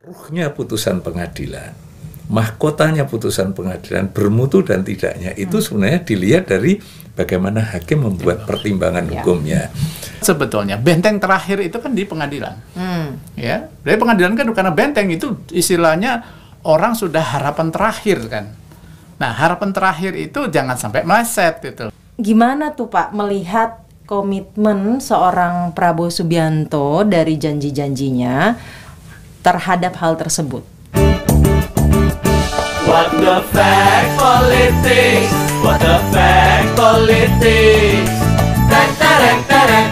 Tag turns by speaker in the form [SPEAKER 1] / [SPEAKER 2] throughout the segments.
[SPEAKER 1] Ruhnya putusan pengadilan, mahkotanya putusan pengadilan, bermutu dan tidaknya itu sebenarnya dilihat dari bagaimana hakim membuat pertimbangan hukumnya.
[SPEAKER 2] Sebetulnya benteng terakhir itu kan di pengadilan. Ya, dari pengadilan kan karena benteng itu istilahnya orang sudah harapan terakhir kan. Nah, harapan terakhir itu jangan sampai meleset gitu.
[SPEAKER 3] Gimana tuh Pak melihat komitmen seorang Prabowo Subianto dari janji-janjinya terhadap hal tersebut?
[SPEAKER 4] What the fact politics? What the fact politics? Tereng tereng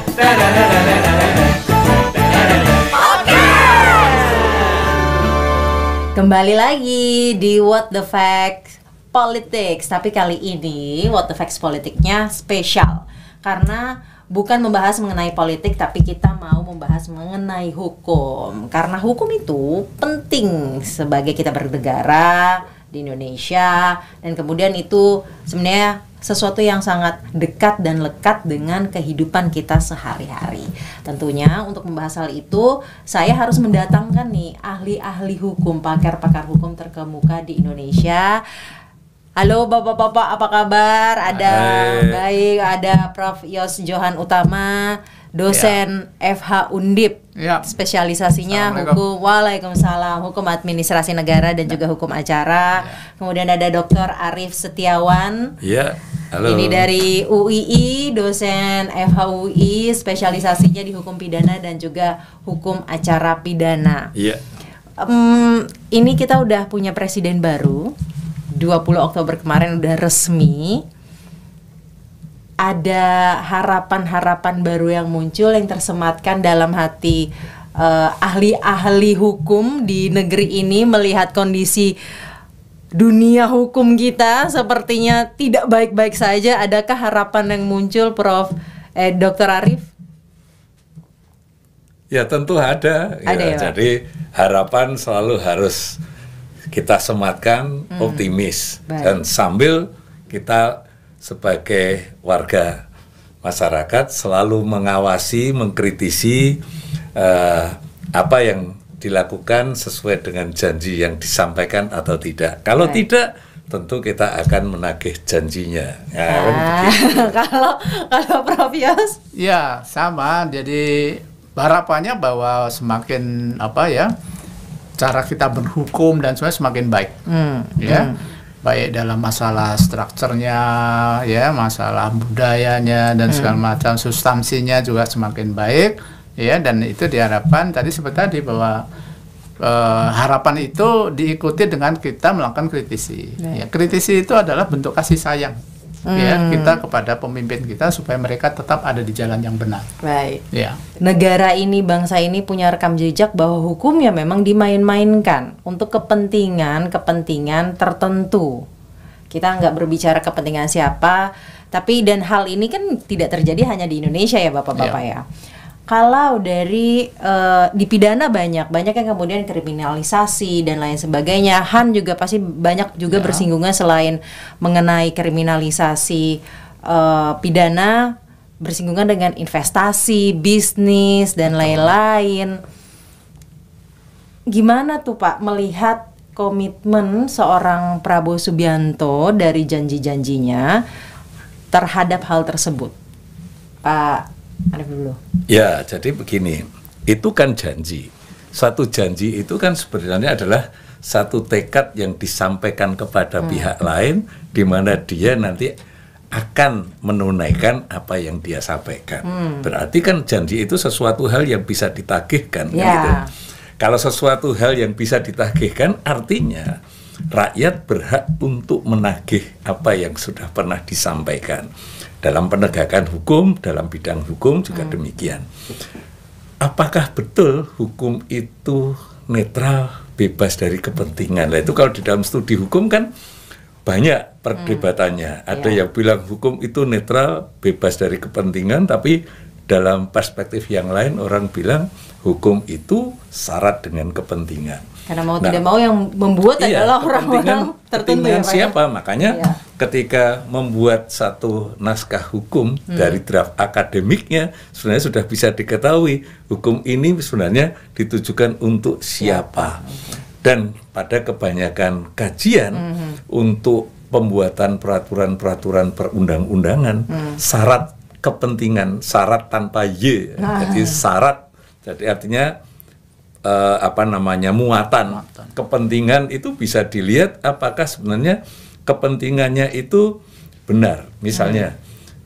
[SPEAKER 3] Kembali lagi di What the Facts Politics. Tapi kali ini What the Facts Politiknya spesial karena bukan membahas mengenai politik, tapi kita mau membahas mengenai hukum. Karena hukum itu penting sebagai kita bernegara di Indonesia, dan kemudian itu sebenarnya sesuatu yang sangat dekat dan lekat dengan kehidupan kita sehari-hari. Tentunya untuk membahas hal itu, saya harus mendatangkan nih ahli-ahli hukum, pakar-pakar hukum terkemuka di Indonesia. Halo Bapak-bapak, apa kabar? Ada baik, ada Prof. Yos Johan Utama, dosen FH Undip, spesialisasinya hukum. Waalaikumsalam, hukum administrasi negara dan juga hukum acara. Kemudian ada Dr. Arief Setiawan.
[SPEAKER 1] Halo.
[SPEAKER 3] Ini dari UII, dosen FH UI, spesialisasinya di hukum pidana dan juga hukum acara pidana. Ini kita udah punya presiden baru. 20 Oktober kemarin udah resmi. Ada harapan-harapan baru yang muncul yang tersematkan dalam hati ahli-ahli hukum di negeri ini melihat kondisi dunia hukum kita sepertinya tidak baik-baik saja. Adakah harapan yang muncul, Prof. Dr. Arief?
[SPEAKER 1] Ya tentu ada. Jadi harapan selalu harus kita sematkan optimis dan sambil kita sebagai warga masyarakat selalu mengawasi, mengkritisi apa yang dilakukan sesuai dengan janji yang disampaikan atau tidak. Kalau tidak, tentu kita akan menagih janjinya.
[SPEAKER 3] Kalau Prof. Yos?
[SPEAKER 2] Ya sama. Jadi harapannya bahwa semakin cara kita berhukum dan semuanya semakin baik, baik dalam masalah strukturnya, masalah budayanya dan segala macam, substansinya juga semakin baik, dan itu diharapkan tadi seperti tadi bahwa harapan itu diikuti dengan kita melakukan kritisi. Kritisi itu adalah bentuk kasih sayang. Kita kepada pemimpin kita supaya mereka tetap ada di jalan yang benar.
[SPEAKER 3] Negara ini, bangsa ini punya rekam jejak bahwa hukum ya memang dimain-mainkan untuk kepentingan tertentu. Kita nggak berbicara kepentingan siapa, tapi dan hal ini kan tidak terjadi hanya di Indonesia ya Bapak-bapak ya. Kalau dari di pidana banyak yang kemudian kriminalisasi dan lain sebagainya. Han juga pasti banyak juga bersinggungan selain mengenai kriminalisasi pidana, bersinggungan dengan investasi, bisnis dan lain-lain. Gimana tuh Pak melihat komitmen seorang Prabowo Subianto dari janji-janjinya terhadap hal tersebut, Pak? Dulu.
[SPEAKER 1] Ya, jadi begini, itu kan janji. Suatu janji itu kan sebenarnya adalah satu tekad yang disampaikan kepada pihak lain, di mana dia nanti akan menunaikan apa yang dia sampaikan. Berarti kan janji itu sesuatu hal yang bisa ditagihkan. Gitu. Kalau sesuatu hal yang bisa ditagihkan, artinya rakyat berhak untuk menagih apa yang sudah pernah disampaikan. Dalam penegakan hukum, dalam bidang hukum juga demikian. Apakah betul hukum itu netral, bebas dari kepentingan? Nah, itu kalau di dalam studi hukum kan banyak perdebatannya. Ada yang bilang hukum itu netral, bebas dari kepentingan, tapi dalam perspektif yang lain orang bilang hukum itu syarat dengan kepentingan.
[SPEAKER 3] Karena mau tidak mau yang membuat adalah orang-orang tertentu
[SPEAKER 1] kepentingan
[SPEAKER 3] ya,
[SPEAKER 1] siapa? Makanya
[SPEAKER 3] iya.
[SPEAKER 1] ketika membuat satu naskah hukum dari draft akademiknya sebenarnya sudah bisa diketahui hukum ini sebenarnya ditujukan untuk siapa. Dan pada kebanyakan kajian untuk pembuatan peraturan-peraturan perundang-undangan syarat kepentingan, syarat tanpa Y, jadi syarat, jadi artinya muatan kepentingan itu bisa dilihat apakah sebenarnya kepentingannya itu benar. Misalnya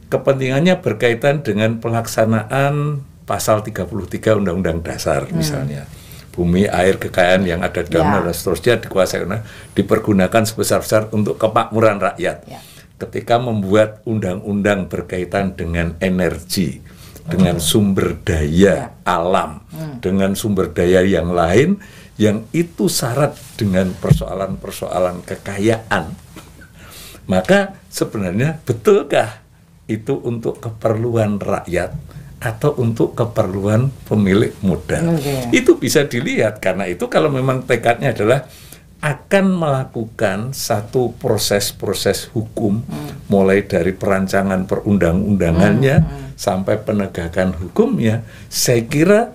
[SPEAKER 1] kepentingannya berkaitan dengan pelaksanaan pasal 33 Undang-Undang Dasar misalnya. Bumi, air, kekayaan yang ada di dalam dan seterusnya dikuasai, dipergunakan sebesar-besar untuk kemakmuran rakyat. Ketika membuat undang-undang berkaitan dengan energi, dengan sumber daya alam, dengan sumber daya yang lain, yang itu syarat dengan persoalan-persoalan kekayaan, maka sebenarnya betulkah itu untuk keperluan rakyat atau untuk keperluan pemilik modal? Itu bisa dilihat. Karena itu kalau memang tekadnya adalah akan melakukan satu proses-proses hukum mulai dari perancangan perundang-undangannya sampai penegakan hukumnya, saya kira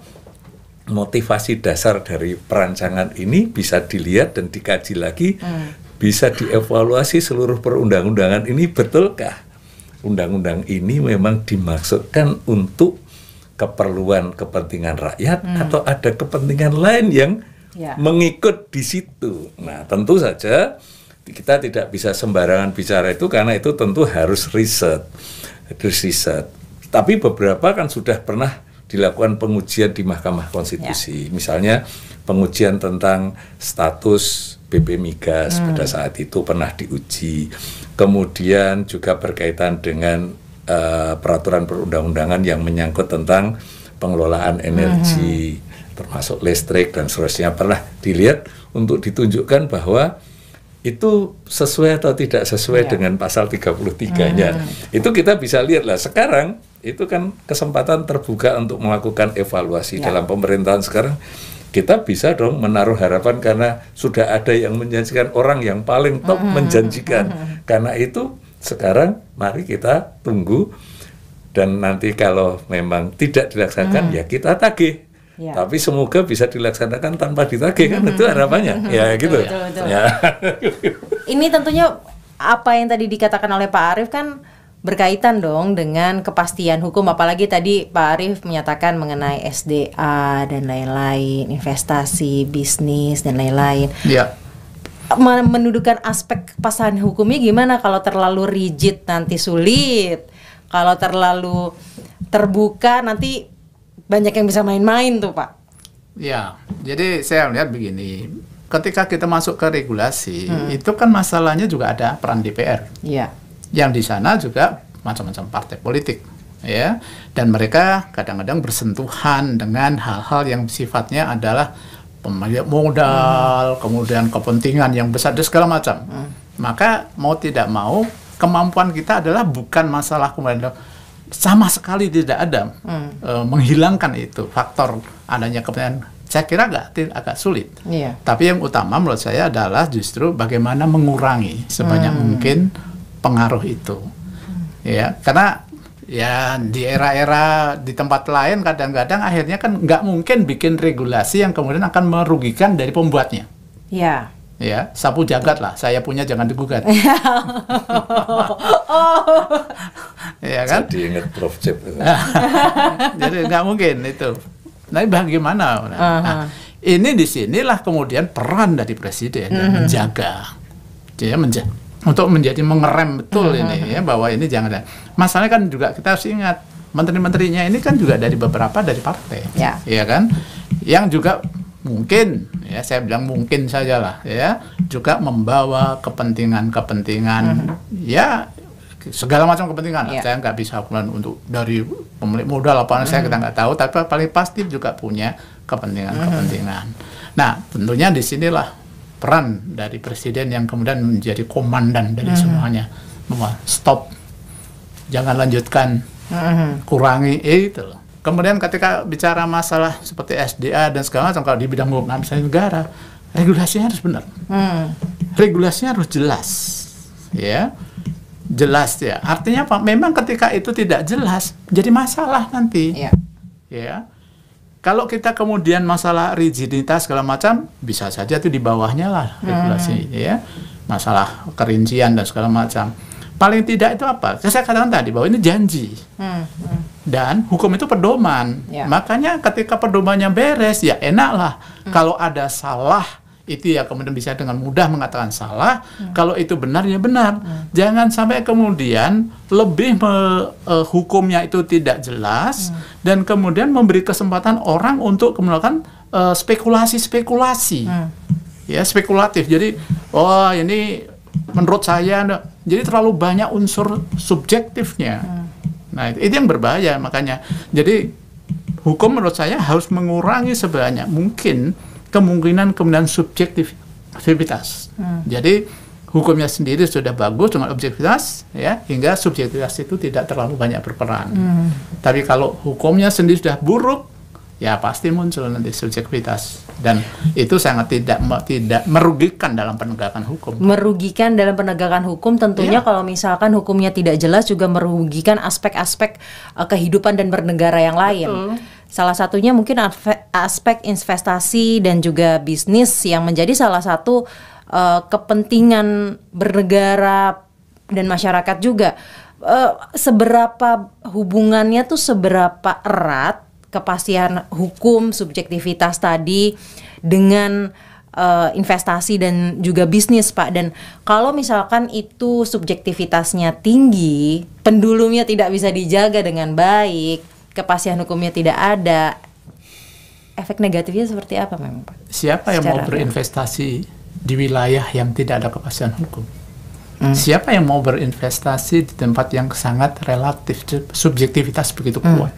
[SPEAKER 1] motivasi dasar dari perancangan ini bisa dilihat dan dikaji lagi, bisa dievaluasi seluruh perundang-undangan ini, betulkah undang-undang ini memang dimaksudkan untuk keperluan kepentingan rakyat atau ada kepentingan lain yang mengikut di situ. Nah, tentu saja kita tidak bisa sembarangan bicara itu karena itu tentu harus riset. Tapi beberapa kan sudah pernah dilakukan pengujian di Mahkamah Konstitusi. Misalnya pengujian tentang status BP Migas pada saat itu pernah diuji. Kemudian juga berkaitan dengan peraturan perundang-undangan yang menyangkut tentang pengelolaan energi, termasuk listrik dan seterusnya, pernah dilihat untuk ditunjukkan bahwa itu sesuai atau tidak sesuai dengan pasal 33-nya. Itu kita bisa lihat lah. Sekarang itu kan kesempatan terbuka untuk melakukan evaluasi dalam pemerintahan sekarang. Kita bisa dong menaruh harapan karena sudah ada yang menjanjikan, orang yang paling top menjanjikan. Karena itu sekarang mari kita tunggu, dan nanti kalau memang tidak dilaksanakan ya kita tagih. Tapi semoga bisa dilaksanakan tanpa ditagih, kan itu harapannya. Ya gitu.
[SPEAKER 3] Betul. Ya. Ini tentunya apa yang tadi dikatakan oleh Pak Arief kan berkaitan dong dengan kepastian hukum, apalagi tadi Pak Arief menyatakan mengenai SDA dan lain-lain, investasi, bisnis dan lain-lain. Mendudukan aspek kepastian hukumnya gimana? Kalau terlalu rigid nanti sulit, kalau terlalu terbuka nanti banyak yang bisa main-main tuh Pak.
[SPEAKER 2] Ya, jadi saya melihat begini, ketika kita masuk ke regulasi, itu kan masalahnya juga ada peran DPR. Yang di sana juga macam-macam partai politik, ya, dan mereka kadang-kadang bersentuhan dengan hal-hal yang sifatnya adalah pemilik modal, kemudian kepentingan yang besar dan segala macam. Maka mau tidak mau kemampuan kita adalah bukan masalah kemudian sama sekali tidak ada menghilangkan itu faktor adanya kepentingan. Saya kira agak sulit. Tapi yang utama menurut saya adalah justru bagaimana mengurangi sebanyak mungkin pengaruh itu, ya, karena ya di era-era di tempat lain kadang-kadang akhirnya kan nggak mungkin bikin regulasi yang kemudian akan merugikan dari pembuatnya. Ya, sapu jagat lah, saya punya jangan digugat. Ya kan?
[SPEAKER 1] Jadi ingat Prof. Cep.
[SPEAKER 2] Jadi nggak mungkin itu. Nah, bagaimana? Nah, ini disinilah kemudian peran dari presiden menjaga, dia untuk menjadi mengerem betul ini ya, bahwa ini jangan ada. Masalahnya kan juga kita harus ingat menteri-menterinya ini kan juga dari beberapa dari partai, ya kan, yang juga mungkin ya saya bilang mungkin sajalah ya juga membawa kepentingan-kepentingan ya segala macam kepentingan. Saya nggak bisa bilang untuk dari pemilik modal apa saya kita nggak tahu, tapi paling pasti juga punya kepentingan-kepentingan. Nah, tentunya disinilah peran dari presiden yang kemudian menjadi komandan dari semuanya, bahwa stop, jangan lanjutkan, kurangi itu loh. Kemudian ketika bicara masalah seperti SDA dan segala macam, kalau di bidang hukum administrasi negara, regulasinya harus benar. Regulasinya harus jelas, ya. Jelas ya. Artinya apa? Memang ketika itu tidak jelas, jadi masalah nanti. Ya. Kalau kita kemudian masalah rigiditas segala macam, bisa saja itu di bawahnya lah regulasi, ya. Masalah kerincian dan segala macam. Paling tidak itu apa? Saya katakan tadi bahwa ini janji. Dan hukum itu pedoman. Makanya ketika pedomannya beres, ya enaklah. Kalau ada salah, itu ya kemudian bisa dengan mudah mengatakan salah. Kalau itu benar, ya benar. Jangan sampai kemudian lebih hukumnya itu tidak jelas, dan kemudian memberi kesempatan orang untuk melakukan spekulasi-spekulasi. Ya, spekulatif. Jadi, oh ini menurut saya, jadi terlalu banyak unsur subjektifnya. Nah, itu yang berbahaya. Makanya, jadi hukum menurut saya harus mengurangi sebanyak mungkin kemungkinan subjektivitas. Jadi hukumnya sendiri sudah bagus dengan objektivitas, ya, hingga subjektivitas itu tidak terlalu banyak berperan. Tapi kalau hukumnya sendiri sudah buruk, ya pasti muncul nanti subjektivitas, dan itu sangat tidak merugikan dalam penegakan hukum.
[SPEAKER 3] Merugikan dalam penegakan hukum tentunya kalau misalkan hukumnya tidak jelas, juga merugikan aspek-aspek kehidupan dan bernegara yang lain. Salah satunya mungkin aspek investasi dan juga bisnis yang menjadi salah satu kepentingan bernegara dan masyarakat juga. Seberapa hubungannya tuh, seberapa erat kepastian hukum, subjektivitas tadi dengan investasi dan juga bisnis, Pak. Dan kalau misalkan itu subjektivitasnya tinggi, pendulunya tidak bisa dijaga dengan baik, kepastian hukumnya tidak ada, efek negatifnya seperti apa memang, Pak?
[SPEAKER 2] Siapa yang mau berinvestasi di wilayah yang tidak ada kepastian hukum? Siapa yang mau berinvestasi di tempat yang sangat relatif, subjektivitas begitu kuat?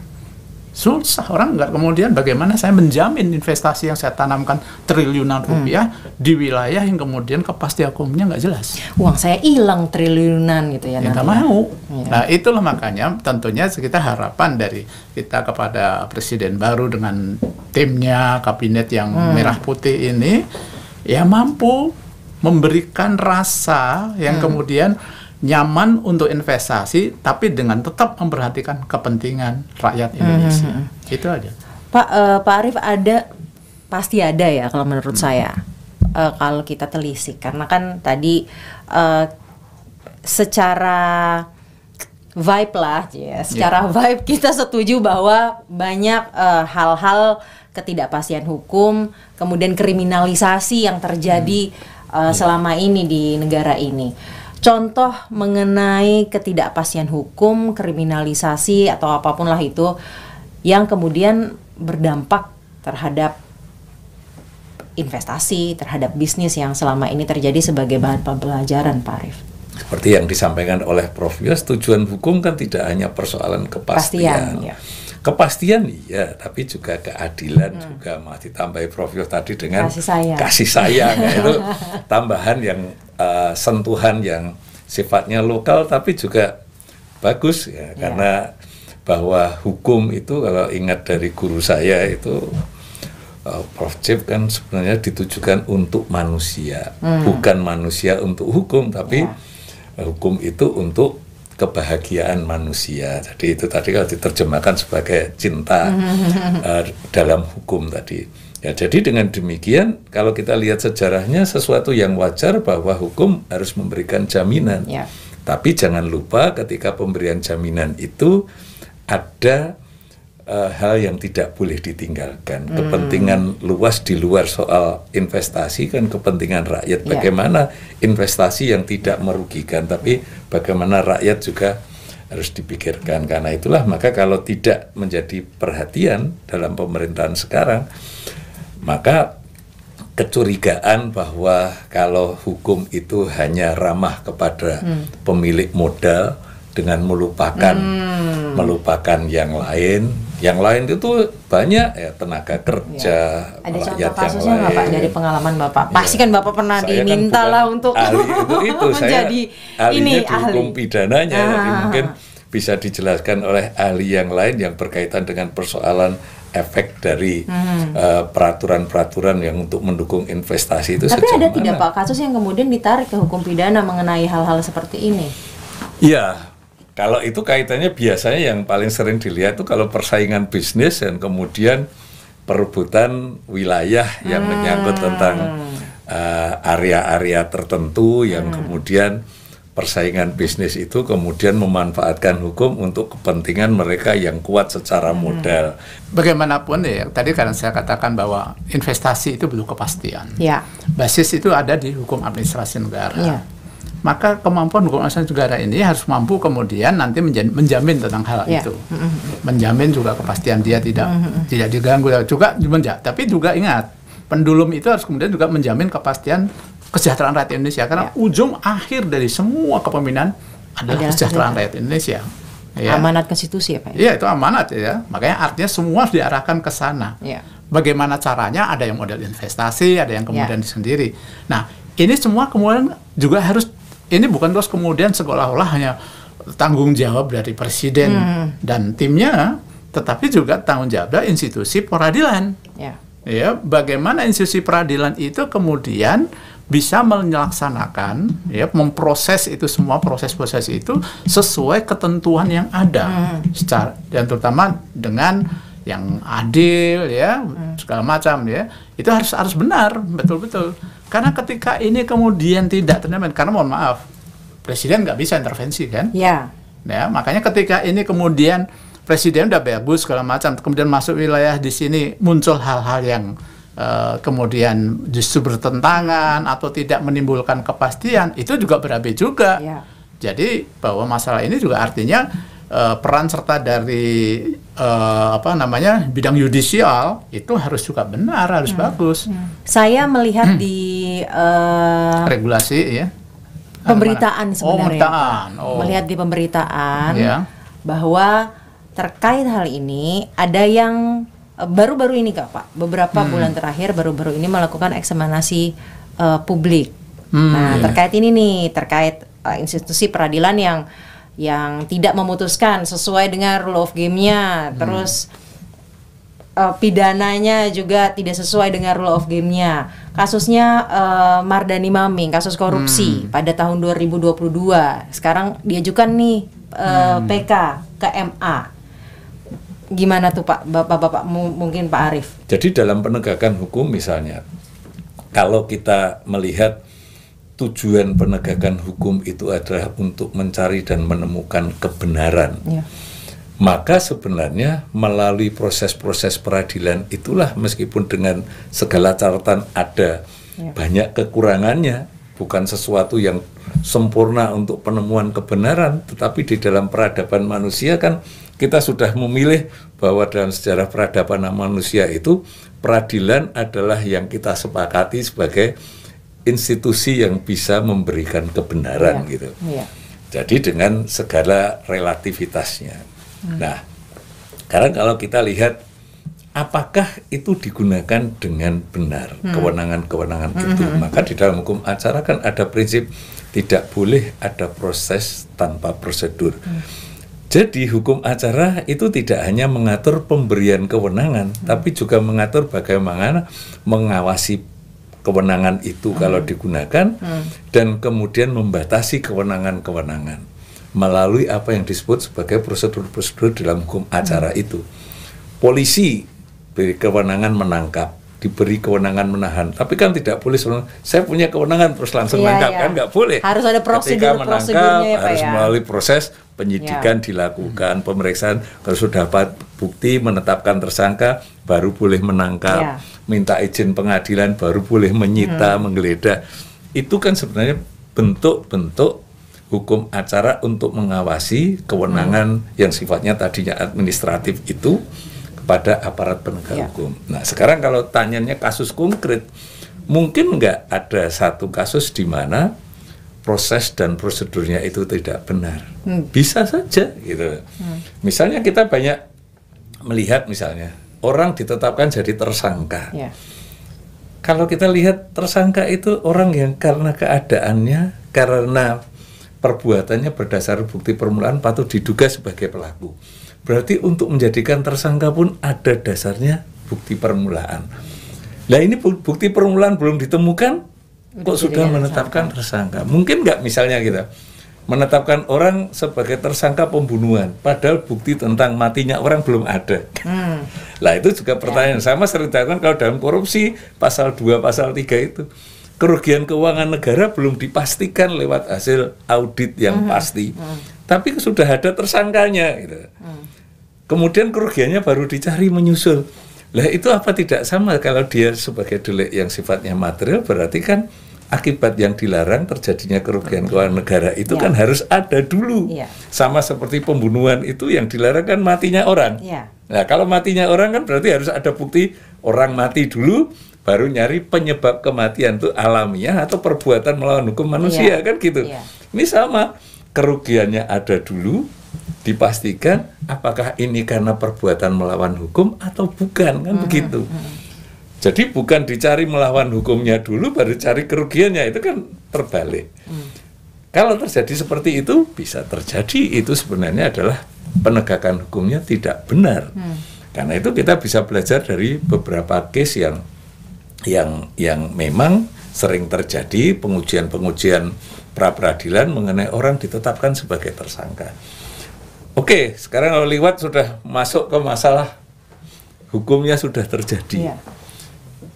[SPEAKER 2] Susah. Orang nggak, kemudian bagaimana saya menjamin investasi yang saya tanamkan triliunan rupiah di wilayah yang kemudian kepastian hukumnya nggak jelas?
[SPEAKER 3] Uang saya hilang triliunan gitu ya.
[SPEAKER 2] Nggak mau. Nah, itulah makanya tentunya kita harapan dari kita kepada presiden baru dengan timnya, kabinet yang merah putih ini, ya mampu memberikan rasa yang kemudian nyaman untuk investasi, tapi dengan tetap memperhatikan kepentingan rakyat Indonesia. Itu aja.
[SPEAKER 3] Pak Arief, pasti ada ya kalau menurut saya, kalau kita telisik, karena kan tadi secara vibe lah, secara vibe kita setuju bahwa banyak hal-hal ketidakpastian hukum, kemudian kriminalisasi yang terjadi selama ini di negara ini. Contoh mengenai ketidakpastian hukum, kriminalisasi atau apapun lah itu yang kemudian berdampak terhadap investasi, terhadap bisnis yang selama ini terjadi sebagai bahan pembelajaran, Pak Arief.
[SPEAKER 1] Seperti yang disampaikan oleh Prof Yos, tujuan hukum kan tidak hanya persoalan kepastian. Kepastian iya, tapi juga keadilan juga masih ditambahi Prof Yos tadi dengan kasih sayang. Itu tambahan yang sentuhan yang sifatnya lokal tapi juga bagus ya, karena bahwa hukum itu, kalau ingat dari guru saya itu Prof Cip, kan sebenarnya ditujukan untuk manusia, bukan manusia untuk hukum, tapi hukum itu untuk kebahagiaan manusia. Jadi itu tadi kalau diterjemahkan sebagai cinta dalam hukum tadi. Ya, jadi dengan demikian kalau kita lihat sejarahnya, sesuatu yang wajar bahwa hukum harus memberikan jaminan. Tapi jangan lupa ketika pemberian jaminan itu ada hal yang tidak boleh ditinggalkan. Kepentingan luas di luar soal investasi kan kepentingan rakyat. Bagaimana investasi yang tidak merugikan, tapi bagaimana rakyat juga harus dipikirkan. Karena itulah maka kalau tidak menjadi perhatian dalam pemerintahan sekarang, maka kecurigaan bahwa kalau hukum itu hanya ramah kepada pemilik modal dengan melupakan yang lain. Yang lain itu banyak ya, tenaga kerja,
[SPEAKER 3] ada contoh kasusnya nggak Pak dari pengalaman Bapak? Pasti kan Bapak pernah diminta lah untuk
[SPEAKER 1] itu
[SPEAKER 3] menjadi
[SPEAKER 1] ahli hukum pidananya, tapi mungkin bisa dijelaskan oleh ahli yang lain yang berkaitan dengan persoalan efek dari peraturan-peraturan yang untuk mendukung investasi itu.
[SPEAKER 3] Tapi
[SPEAKER 1] sejauh
[SPEAKER 3] ada
[SPEAKER 1] mana?
[SPEAKER 3] tidak Pak kasus yang kemudian ditarik ke hukum pidana mengenai hal-hal seperti ini?
[SPEAKER 1] Iya, kalau itu kaitannya biasanya yang paling sering dilihat itu kalau persaingan bisnis dan kemudian perebutan wilayah yang menyangkut tentang area-area tertentu yang kemudian persaingan bisnis itu kemudian memanfaatkan hukum untuk kepentingan mereka yang kuat secara modal.
[SPEAKER 2] Bagaimanapun ya, tadi karena saya katakan bahwa investasi itu butuh kepastian.
[SPEAKER 3] Ya.
[SPEAKER 2] Basis itu ada di hukum administrasi negara.
[SPEAKER 3] Ya.
[SPEAKER 2] Maka kemampuan hukum administrasi negara ini harus mampu kemudian nanti menjamin tentang hal
[SPEAKER 3] Ya.
[SPEAKER 2] itu. Menjamin juga kepastian dia tidak diganggu juga tapi juga ingat, pendulum itu harus kemudian juga menjamin kepastian kesejahteraan rakyat Indonesia karena ujung akhir dari semua kepemimpinan adalah kesejahteraan rakyat Indonesia. Ya.
[SPEAKER 3] Amanat konstitusi ya Pak?
[SPEAKER 2] Iya, itu amanat ya. Makanya artinya semua harus diarahkan ke sana.
[SPEAKER 3] Ya.
[SPEAKER 2] Bagaimana caranya? Ada yang model investasi, ada yang kemudian sendiri. Nah, ini semua kemudian juga harus, ini bukan terus kemudian seolah-olah hanya tanggung jawab dari presiden dan timnya, tetapi juga tanggung jawab dari institusi peradilan.
[SPEAKER 3] Ya.
[SPEAKER 2] Ya, bagaimana institusi peradilan itu kemudian bisa melaksanakan, ya, memproses itu semua proses-proses itu sesuai ketentuan yang ada, secara dan terutama dengan yang adil, ya, segala macam, ya, itu harus benar, betul-betul. Karena ketika ini kemudian tidak terjamin, karena mohon maaf, presiden nggak bisa intervensi kan,
[SPEAKER 3] Ya.
[SPEAKER 2] ya, makanya ketika ini kemudian presiden udah bagus segala macam, kemudian masuk wilayah di sini muncul hal-hal yang kemudian justru bertentangan atau tidak menimbulkan kepastian, itu juga berabe juga.
[SPEAKER 3] Ya.
[SPEAKER 2] Jadi bahwa masalah ini juga artinya peran serta dari bidang yudisial itu harus juga benar, harus bagus.
[SPEAKER 3] Saya melihat di
[SPEAKER 2] Regulasi ya.
[SPEAKER 3] pemberitaan sebenarnya.
[SPEAKER 2] pemberitaan.
[SPEAKER 3] Pak. Melihat di pemberitaan
[SPEAKER 2] Ya.
[SPEAKER 3] bahwa terkait hal ini ada yang baru-baru ini Pak, beberapa bulan terakhir baru-baru ini melakukan eksaminasi publik. Nah, terkait ini nih, terkait institusi peradilan yang tidak memutuskan sesuai dengan rule of game-nya, terus pidananya juga tidak sesuai dengan rule of game-nya. Kasusnya Mardhani Maming, kasus korupsi pada tahun 2022. Sekarang diajukan nih PK ke MA. Gimana tuh Pak, Bapak mungkin Pak Arief?
[SPEAKER 1] Jadi dalam penegakan hukum misalnya, kalau kita melihat tujuan penegakan hukum itu adalah untuk mencari dan menemukan kebenaran,
[SPEAKER 3] Ya.
[SPEAKER 1] maka sebenarnya melalui proses-proses peradilan itulah meskipun dengan segala catatan ada banyak kekurangannya, bukan sesuatu yang sempurna untuk penemuan kebenaran, tetapi di dalam peradaban manusia kan kita sudah memilih bahwa dalam sejarah peradaban manusia itu peradilan adalah yang kita sepakati sebagai institusi yang bisa memberikan kebenaran gitu.
[SPEAKER 3] Ya.
[SPEAKER 1] Jadi dengan segala relativitasnya. Nah, sekarang kalau kita lihat apakah itu digunakan dengan benar kewenangan-kewenangan itu, maka di dalam hukum acara kan ada prinsip tidak boleh ada proses tanpa prosedur. Jadi hukum acara itu tidak hanya mengatur pemberian kewenangan, tapi juga mengatur bagaimana mengawasi kewenangan itu kalau digunakan, dan kemudian membatasi kewenangan-kewenangan melalui apa yang disebut sebagai prosedur-prosedur dalam hukum acara itu. Polisi beri kewenangan menangkap, diberi kewenangan menahan, tapi kan tidak boleh saya punya kewenangan terus langsung nangkap, kan nggak boleh.
[SPEAKER 3] Harus ada prosedur-prosedurnya ya Pak
[SPEAKER 1] harus
[SPEAKER 3] ya.
[SPEAKER 1] melalui proses penyidikan dilakukan, pemeriksaan, kalau sudah dapat bukti menetapkan tersangka baru boleh menangkap, minta izin pengadilan baru boleh menyita, menggeledah. Itu kan sebenarnya bentuk-bentuk hukum acara untuk mengawasi kewenangan yang sifatnya tadinya administratif itu pada aparat penegak hukum. Nah, sekarang kalau tanyanya kasus konkret, mungkin nggak ada satu kasus di mana proses dan prosedurnya itu tidak benar. Bisa saja gitu. Misalnya kita banyak melihat misalnya orang ditetapkan jadi tersangka.
[SPEAKER 3] Ya.
[SPEAKER 1] Kalau kita lihat tersangka itu orang yang karena keadaannya, karena perbuatannya berdasar bukti permulaan patut diduga sebagai pelaku. Berarti untuk menjadikan tersangka pun ada dasarnya bukti permulaan. Nah ini bukti permulaan belum ditemukan, kok sudah menetapkan tersangka. Mungkin nggak misalnya kita menetapkan orang sebagai tersangka pembunuhan, padahal bukti tentang matinya orang belum ada. Lah itu juga pertanyaan sama sering dilakukan kalau dalam korupsi, pasal 2, pasal 3 itu. Kerugian keuangan negara belum dipastikan lewat hasil audit yang pasti. Tapi sudah ada tersangkanya. Gitu. Kemudian kerugiannya baru dicari menyusul. Lah itu apa tidak sama kalau dia sebagai delik yang sifatnya material, berarti kan akibat yang dilarang terjadinya kerugian keuangan negara itu kan harus ada dulu. Sama seperti pembunuhan itu yang dilarang kan matinya orang. Nah kalau matinya orang kan berarti harus ada bukti orang mati dulu, baru nyari penyebab kematian itu alamiah atau perbuatan melawan hukum manusia kan gitu. Ini sama, kerugiannya ada dulu, dipastikan apakah ini karena perbuatan melawan hukum atau bukan kan begitu. Jadi bukan dicari melawan hukumnya dulu baru cari kerugiannya, itu kan terbalik. Kalau terjadi seperti itu bisa terjadi, itu sebenarnya adalah penegakan hukumnya tidak benar. Karena itu kita bisa belajar dari beberapa case yang memang sering terjadi, pengujian pra peradilan mengenai orang ditetapkan sebagai tersangka. Oke, sekarang kalau liwat sudah masuk ke masalah hukumnya sudah terjadi.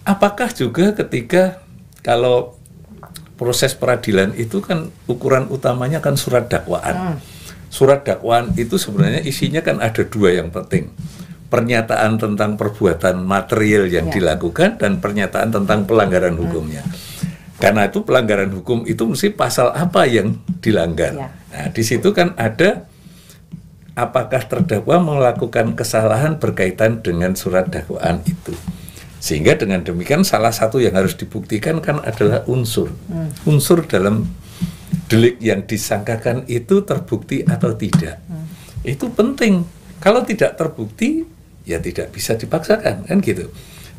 [SPEAKER 1] Apakah juga ketika kalau proses peradilan itu kan ukuran utamanya kan surat dakwaan. Surat dakwaan itu sebenarnya isinya kan ada dua yang penting. Pernyataan tentang perbuatan material yang dilakukan dan pernyataan tentang pelanggaran hukumnya. Karena itu pelanggaran hukum itu mesti pasal apa yang dilanggar. Nah, di situ kan ada apakah terdakwa melakukan kesalahan berkaitan dengan surat dakwaan itu. Sehingga dengan demikian salah satu yang harus dibuktikan kan adalah unsur. Unsur dalam delik yang disangkakan itu terbukti atau tidak. Itu penting. Kalau tidak terbukti, ya tidak bisa dipaksakan, kan gitu.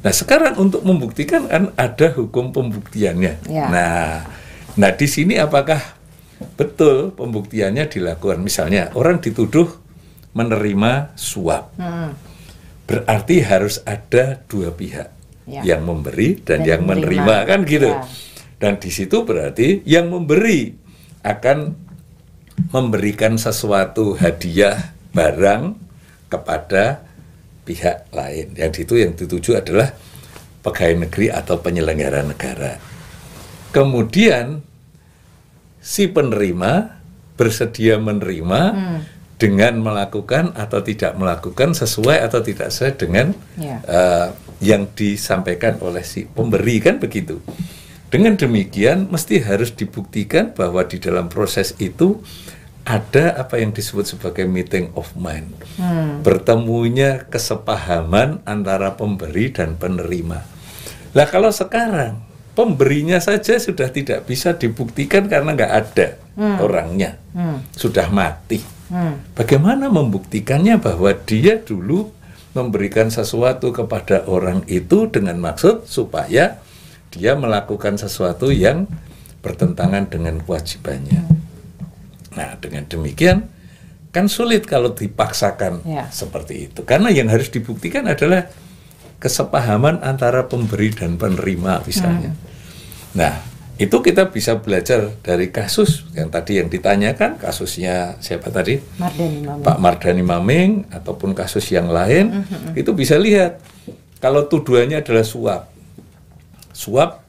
[SPEAKER 1] Nah sekarang untuk membuktikan kan ada hukum pembuktiannya. Nah di sini apakah betul pembuktiannya dilakukan? Misalnya orang dituduh menerima suap. Berarti harus ada dua pihak. Yang memberi dan yang menerima kan gitu. Dan di situ berarti yang memberi akan memberikan sesuatu hadiah barang kepada pihak lain. Yang itu yang dituju adalah pegawai negeri atau penyelenggara negara. Kemudian si penerima bersedia menerima dengan melakukan atau tidak melakukan sesuai atau tidak sesuai dengan yang disampaikan oleh si pemberi kan begitu. Dengan demikian mesti harus dibuktikan bahwa di dalam proses itu ada apa yang disebut sebagai meeting of mind. Bertemunya kesepahaman antara pemberi dan penerima. Lah kalau sekarang pemberinya saja sudah tidak bisa dibuktikan karena nggak ada orangnya, sudah mati. Bagaimana membuktikannya bahwa dia dulu memberikan sesuatu kepada orang itu dengan maksud supaya dia melakukan sesuatu yang bertentangan dengan kewajibannya. Nah, dengan demikian kan sulit kalau dipaksakan seperti itu. Karena yang harus dibuktikan adalah kesepahaman antara pemberi dan penerima misalnya. Nah, itu kita bisa belajar dari kasus yang tadi yang ditanyakan, kasusnya siapa tadi? Pak Mardhani Maming, ataupun kasus yang lain, itu bisa lihat kalau tuduhannya adalah suap. Suap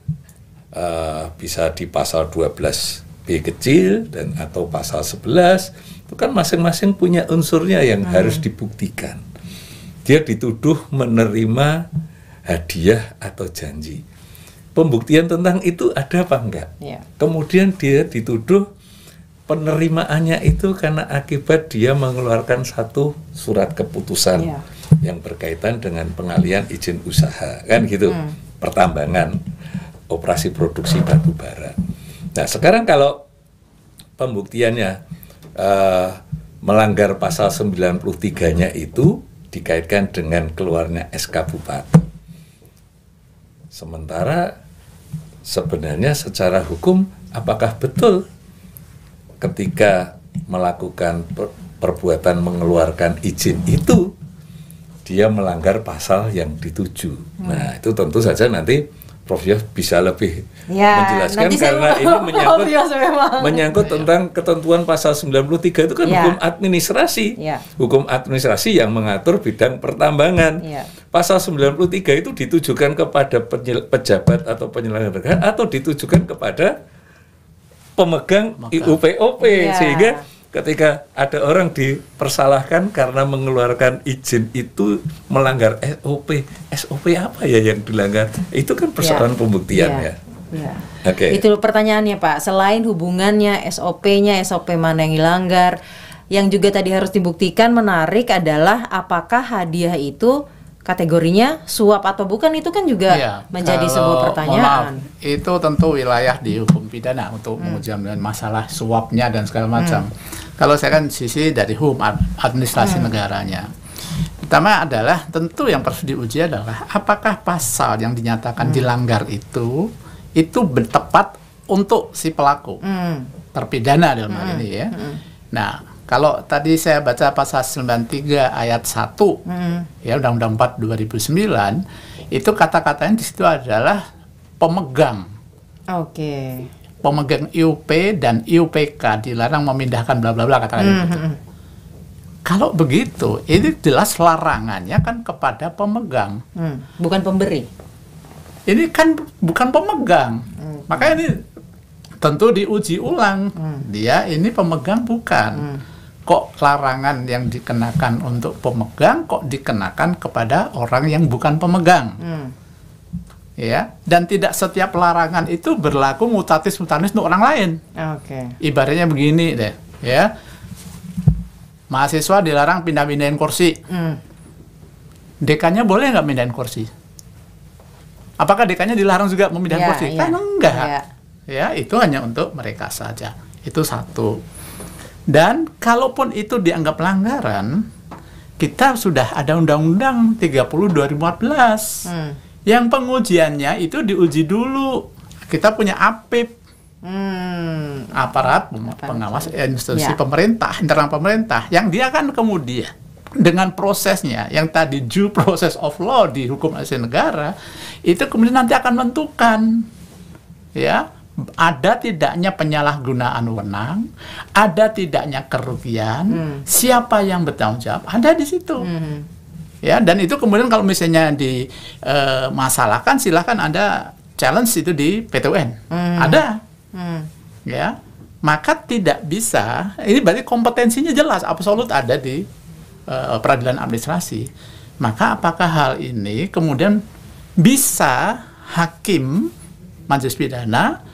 [SPEAKER 1] bisa di pasal 12B kecil dan atau pasal 11, itu kan masing-masing punya unsurnya yang harus dibuktikan. Dia dituduh menerima hadiah atau janji. Pembuktian tentang itu ada apa enggak? Kemudian dia dituduh penerimaannya itu karena akibat dia mengeluarkan satu surat keputusan yang berkaitan dengan pengalihan izin usaha, kan gitu, pertambangan, operasi produksi batu bara. Nah sekarang kalau pembuktiannya melanggar pasal 93-nya itu dikaitkan dengan keluarnya SK Bupati. Sementara sebenarnya secara hukum apakah betul ketika melakukan perbuatan mengeluarkan izin itu dia melanggar pasal yang dituju. Nah, itu tentu saja nanti Prof Yos bisa lebih menjelaskan karena ini menyangkut tentang ketentuan pasal 93 itu kan hukum administrasi. Hukum administrasi yang mengatur bidang pertambangan. Pasal 93 itu ditujukan kepada pejabat atau penyelenggara negara atau ditujukan kepada pemegang IUPOP sehingga ketika ada orang dipersalahkan karena mengeluarkan izin itu melanggar SOP apa ya yang dilanggar? Itu kan persoalan pembuktian ya.
[SPEAKER 3] Oke. Itu pertanyaannya Pak. Selain hubungannya SOP-nya, SOP mana yang dilanggar, yang juga tadi harus dibuktikan menarik adalah apakah hadiah itu kategorinya suap atau bukan, itu kan juga menjadi sebuah pertanyaan.
[SPEAKER 2] Maaf, itu tentu wilayah di hukum pidana untuk menguji masalah suapnya dan segala macam. Kalau saya kan sisi dari hukum administrasi negaranya. Pertama adalah tentu yang harus diuji adalah apakah pasal yang dinyatakan dilanggar itu tepat untuk si pelaku terpidana dalam hal ini ya. Nah, kalau tadi saya baca pasal 93 ayat 1 ya Undang-Undang 4 2009 itu kata-katanya di situ adalah pemegang. Pemegang IUP dan IUPK dilarang memindahkan bla bla bla kata-kata gitu. Kalau begitu, ini jelas larangannya kan kepada pemegang.
[SPEAKER 3] Bukan pemberi.
[SPEAKER 2] Ini kan bukan pemegang. Makanya ini tentu diuji ulang. Dia ini pemegang bukan. Kok larangan yang dikenakan untuk pemegang kok dikenakan kepada orang yang bukan pemegang? Ya, dan tidak setiap larangan itu berlaku mutatis mutandis untuk orang lain. Ibaratnya begini deh, ya. Mahasiswa dilarang pindah-pindahin kursi. Dekannya boleh nggak pindahin kursi? Apakah dekannya dilarang juga memindahkan kursi? Kan enggak. Ya, itu hanya untuk mereka saja. Itu satu. Dan kalaupun itu dianggap pelanggaran, kita sudah ada Undang-Undang 30 2014 yang pengujiannya itu diuji dulu. Kita punya APIP, aparat pengawas institusi pemerintah, internal pemerintah, yang dia kan kemudian dengan prosesnya yang tadi due process of law di hukum asasi negara itu kemudian nanti akan menentukan ya ada tidaknya penyalahgunaan wewenang, ada tidaknya kerugian, siapa yang bertanggung jawab, ada di situ. Ya, dan itu kemudian kalau misalnya dimasalahkan, silahkan ada challenge itu di PT-UN. Ada. Ya. Maka tidak bisa, ini berarti kompetensinya jelas, absolut ada di peradilan administrasi. Maka apakah hal ini kemudian bisa hakim majelis pidana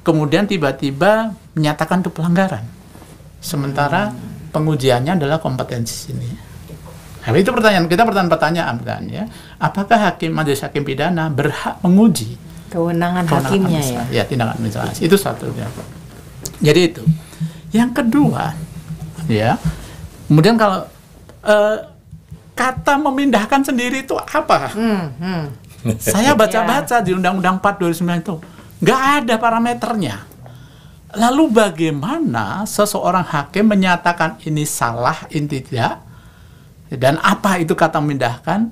[SPEAKER 2] kemudian tiba-tiba menyatakan itu pelanggaran, sementara pengujiannya adalah kompetensi ini. Nah, itu pertanyaan kita, pertanyaan kan ya, apakah majelis hakim pidana berhak menguji
[SPEAKER 3] kewenangan hakimnya ya?
[SPEAKER 2] Ya, tindakan administrasi itu satu. Ya. Jadi itu. Yang kedua, ya, kemudian kalau kata memindahkan sendiri itu apa? Saya baca-baca di Undang-Undang 4 2009 itu. Nggak ada parameternya. Lalu bagaimana seseorang hakim menyatakan ini salah, ini tidak, dan apa itu kata memindahkan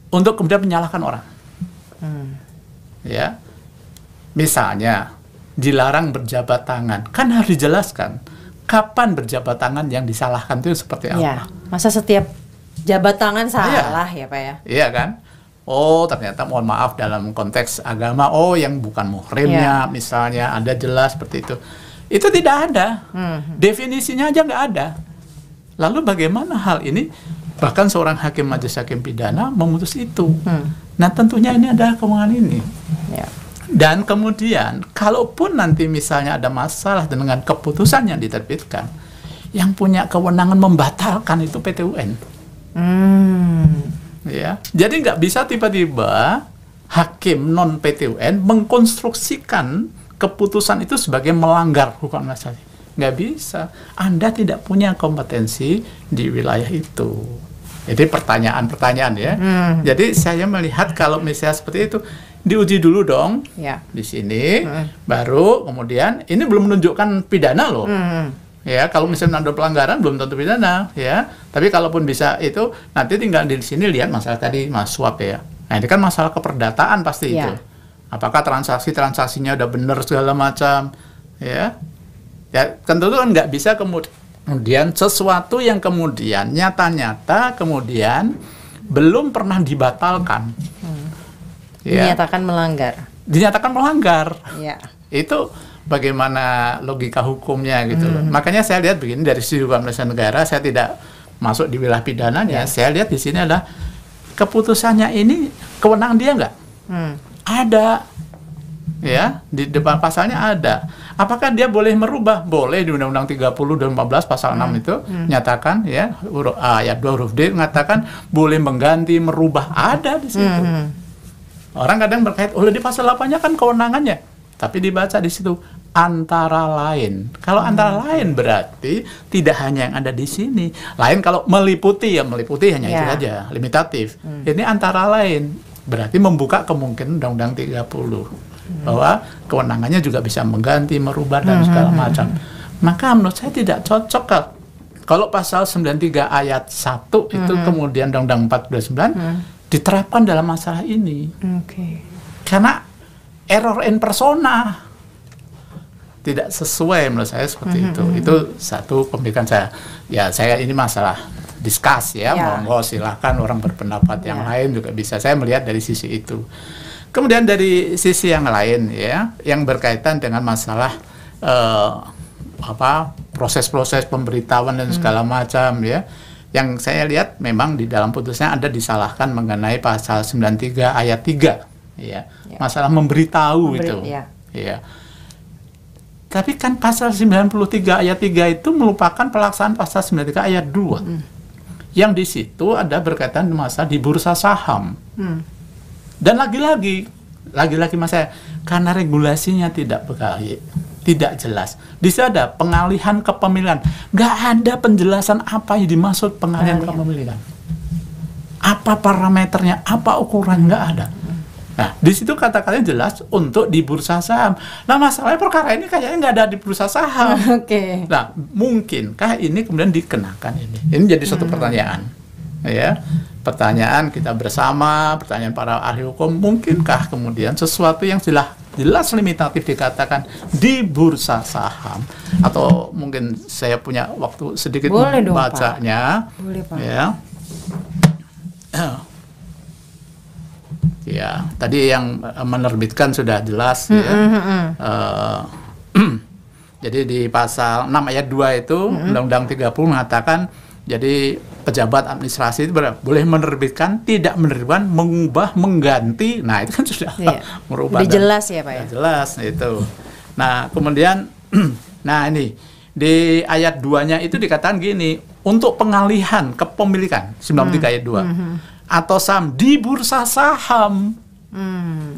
[SPEAKER 2] untuk kemudian menyalahkan orang? Ya, misalnya dilarang berjabat tangan, kan harus dijelaskan kapan berjabat tangan yang disalahkan itu seperti apa?
[SPEAKER 3] Ya, masa setiap jabat tangan salah ya Pak ya?
[SPEAKER 2] Iya kan? Oh, ternyata mohon maaf dalam konteks agama, yang bukan muhrimnya misalnya ada jelas seperti itu. Itu tidak ada. Definisinya aja nggak ada. Lalu bagaimana hal ini? Bahkan seorang hakim majelis hakim pidana memutus itu. Nah, tentunya ini adalah kewenangan ini. Dan kemudian, kalaupun nanti misalnya ada masalah dengan keputusan yang diterbitkan, yang punya kewenangan membatalkan itu PT-UN. Ya, jadi nggak bisa tiba-tiba hakim non PT-UN mengkonstruksikan keputusan itu sebagai melanggar hukum administrasi. Nggak bisa. Anda tidak punya kompetensi di wilayah itu. Jadi pertanyaan-pertanyaan ya. Jadi saya melihat kalau misalnya seperti itu, diuji dulu dong
[SPEAKER 3] Ya.
[SPEAKER 2] di sini, baru kemudian ini belum menunjukkan pidana loh. Ya, kalau misalnya ada pelanggaran belum tentu pidana, ya. Tapi kalaupun bisa itu nanti tinggal di sini lihat masalah tadi Mas Swap ya. Nah, ini kan masalah keperdataan pasti
[SPEAKER 3] Ya.
[SPEAKER 2] itu. Apakah transaksinya udah benar segala macam, ya. Ya, tentu kan nggak bisa kemudian sesuatu yang kemudian nyata-nyata kemudian belum pernah dibatalkan. Ya. Dinyatakan melanggar.
[SPEAKER 3] Ya.
[SPEAKER 2] Itu bagaimana logika hukumnya gitu loh. Makanya saya lihat begini dari sisi hukum dasar negara, saya tidak masuk di wilayah pidananya. Saya lihat di sini adalah keputusannya ini kewenangan dia nggak? Ada. Ya, di depan pasalnya ada. Apakah dia boleh merubah? Boleh di Undang-Undang 30 dan 14 pasal 6 itu nyatakan ya, ayat 2 huruf D mengatakan boleh mengganti, merubah, ada di situ. Orang kadang berkait, di pasal 8-nya kan kewenangannya. Tapi dibaca di situ antara lain. Kalau antara lain berarti tidak hanya yang ada di sini. Lain kalau meliputi hanya itu aja, limitatif. Ini antara lain. Berarti membuka kemungkinan Undang-Undang 30 bahwa kewenangannya juga bisa mengganti, merubah dan segala macam. Maka menurut saya tidak cocok kalau pasal 93 ayat 1 itu kemudian Undang-Undang 49 diterapkan dalam masalah ini. Karena error in persona tidak sesuai menurut saya seperti itu. Itu satu pemikiran saya. Ya, saya ini masalah discuss ya. Monggo silahkan orang berpendapat yang lain juga bisa. Saya melihat dari sisi itu. Kemudian dari sisi yang lain ya, yang berkaitan dengan masalah proses-proses pemberitahuan dan segala macam ya. Yang saya lihat memang di dalam putusnya ada disalahkan mengenai pasal 93 ayat 3 ya. Masalah memberitahu itu. Ya. Tapi kan pasal 93 ayat 3 itu merupakan pelaksanaan pasal 93 ayat 2. Yang di situ ada berkaitan masalah di bursa saham. Dan lagi-lagi Mas saya, karena regulasinya tidak baik, tidak jelas. Di situ ada pengalihan kepemilikan. Nggak ada penjelasan apa yang dimaksud pengalihan kepemilikan. Apa parameternya, apa ukuran, nggak ada. Nah, di situ kata-katanya jelas untuk di bursa saham. Nah, masalahnya perkara ini kayaknya nggak ada di bursa saham. Nah, mungkinkah ini kemudian dikenakan ini? Ini jadi suatu pertanyaan. Ya, pertanyaan kita bersama, pertanyaan para ahli hukum, mungkinkah kemudian sesuatu yang jelas limitatif dikatakan di bursa saham, atau mungkin saya punya waktu sedikit membacanya.
[SPEAKER 3] Boleh, Pak.
[SPEAKER 2] Ya, tadi yang menerbitkan sudah jelas ya. Jadi di pasal 6 ayat 2 itu Undang-Undang 30 mengatakan jadi pejabat administrasi itu boleh menerbitkan, tidak menerbitkan, mengubah, mengganti. Nah, itu kan sudah merubah.
[SPEAKER 3] Udah jelas ya, Pak ya?
[SPEAKER 2] Jelas itu. Nah, kemudian nah ini di ayat 2-nya itu dikatakan gini, untuk pengalihan kepemilikan 93 ayat 2 atau saham di bursa saham.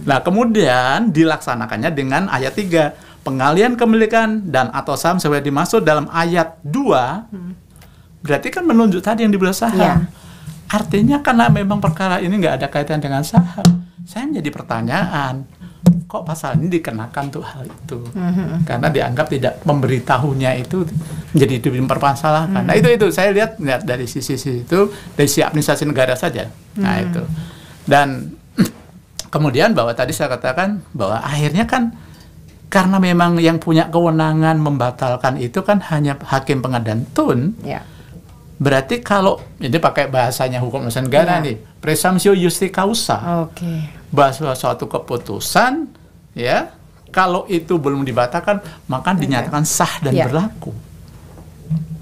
[SPEAKER 2] Nah, kemudian dilaksanakannya dengan ayat 3, pengalihan kepemilikan dan atau saham sesuai dimaksud dalam ayat 2. Berarti kan menunjuk tadi yang di bursa saham. Artinya karena memang perkara ini nggak ada kaitan dengan saham, saya menjadi pertanyaan, kok pasal ini dikenakan tuh hal itu? Karena dianggap tidak memberitahunya itu menjadi dipermasalahkan. Nah, itu saya lihat dari sisi itu, dari sisi administrasi negara saja. Nah, itu. Dan kemudian bahwa tadi saya katakan bahwa akhirnya kan karena memang yang punya kewenangan membatalkan itu kan hanya hakim pengadilan tun. Berarti kalau ini pakai bahasanya hukum dasar negara nih, presumptio justi causa. Bahwa suatu keputusan ya, kalau itu belum dibatalkan maka dinyatakan sah dan berlaku.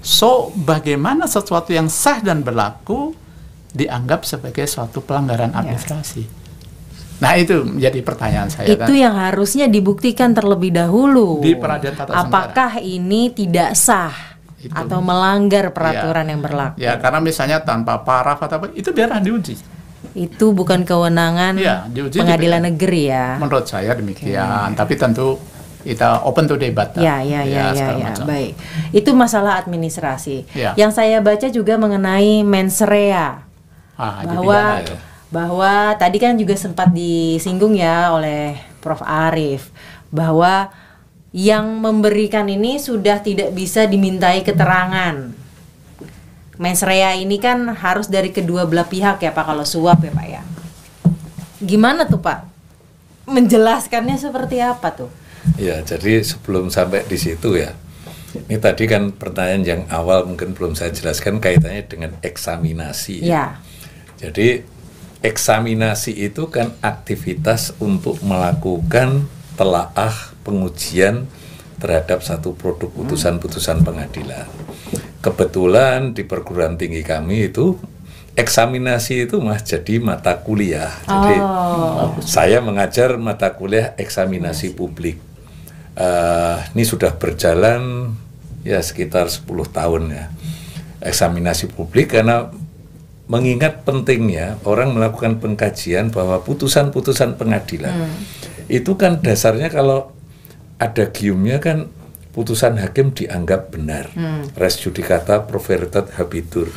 [SPEAKER 2] So, bagaimana sesuatu yang sah dan berlaku dianggap sebagai suatu pelanggaran administrasi? Nah, itu menjadi pertanyaan saya.
[SPEAKER 3] Itu yang harusnya dibuktikan terlebih dahulu.
[SPEAKER 2] Di peradilan tata usaha negara.
[SPEAKER 3] Apakah ini tidak sah atau melanggar peraturan yang berlaku?
[SPEAKER 2] Ya, karena misalnya tanpa paraf atau apa, itu biarlah diuji.
[SPEAKER 3] Itu bukan kewenangan pengadilan negeri ya.
[SPEAKER 2] Menurut saya demikian. Tapi tentu kita open to debat.
[SPEAKER 3] Ya. Baik. Itu masalah administrasi. Yang saya baca juga mengenai mens rea. Bahwa bahwa tadi kan juga sempat disinggung ya oleh Prof. Arief bahwa yang memberikan ini sudah tidak bisa dimintai keterangan. Mens rea ini kan harus dari kedua belah pihak ya Pak, kalau suap ya Pak ya. Gimana tuh Pak? Menjelaskannya seperti apa tuh?
[SPEAKER 1] Ya, jadi sebelum sampai di situ ya, ini tadi kan pertanyaan yang awal mungkin belum saya jelaskan kaitannya dengan eksaminasi.
[SPEAKER 3] Ya.
[SPEAKER 1] Jadi eksaminasi itu kan aktivitas untuk melakukan telaah pengujian terhadap satu produk putusan-putusan pengadilan. Kebetulan di perguruan tinggi kami itu eksaminasi itu jadi mata kuliah. Jadi saya mengajar mata kuliah eksaminasi publik. Ini sudah berjalan ya sekitar 10 tahun ya. Eksaminasi publik karena mengingat pentingnya orang melakukan pengkajian bahwa putusan-putusan pengadilan itu kan dasarnya kalau ada giumnya kan putusan hakim dianggap benar, res judicata pro veritate habetur.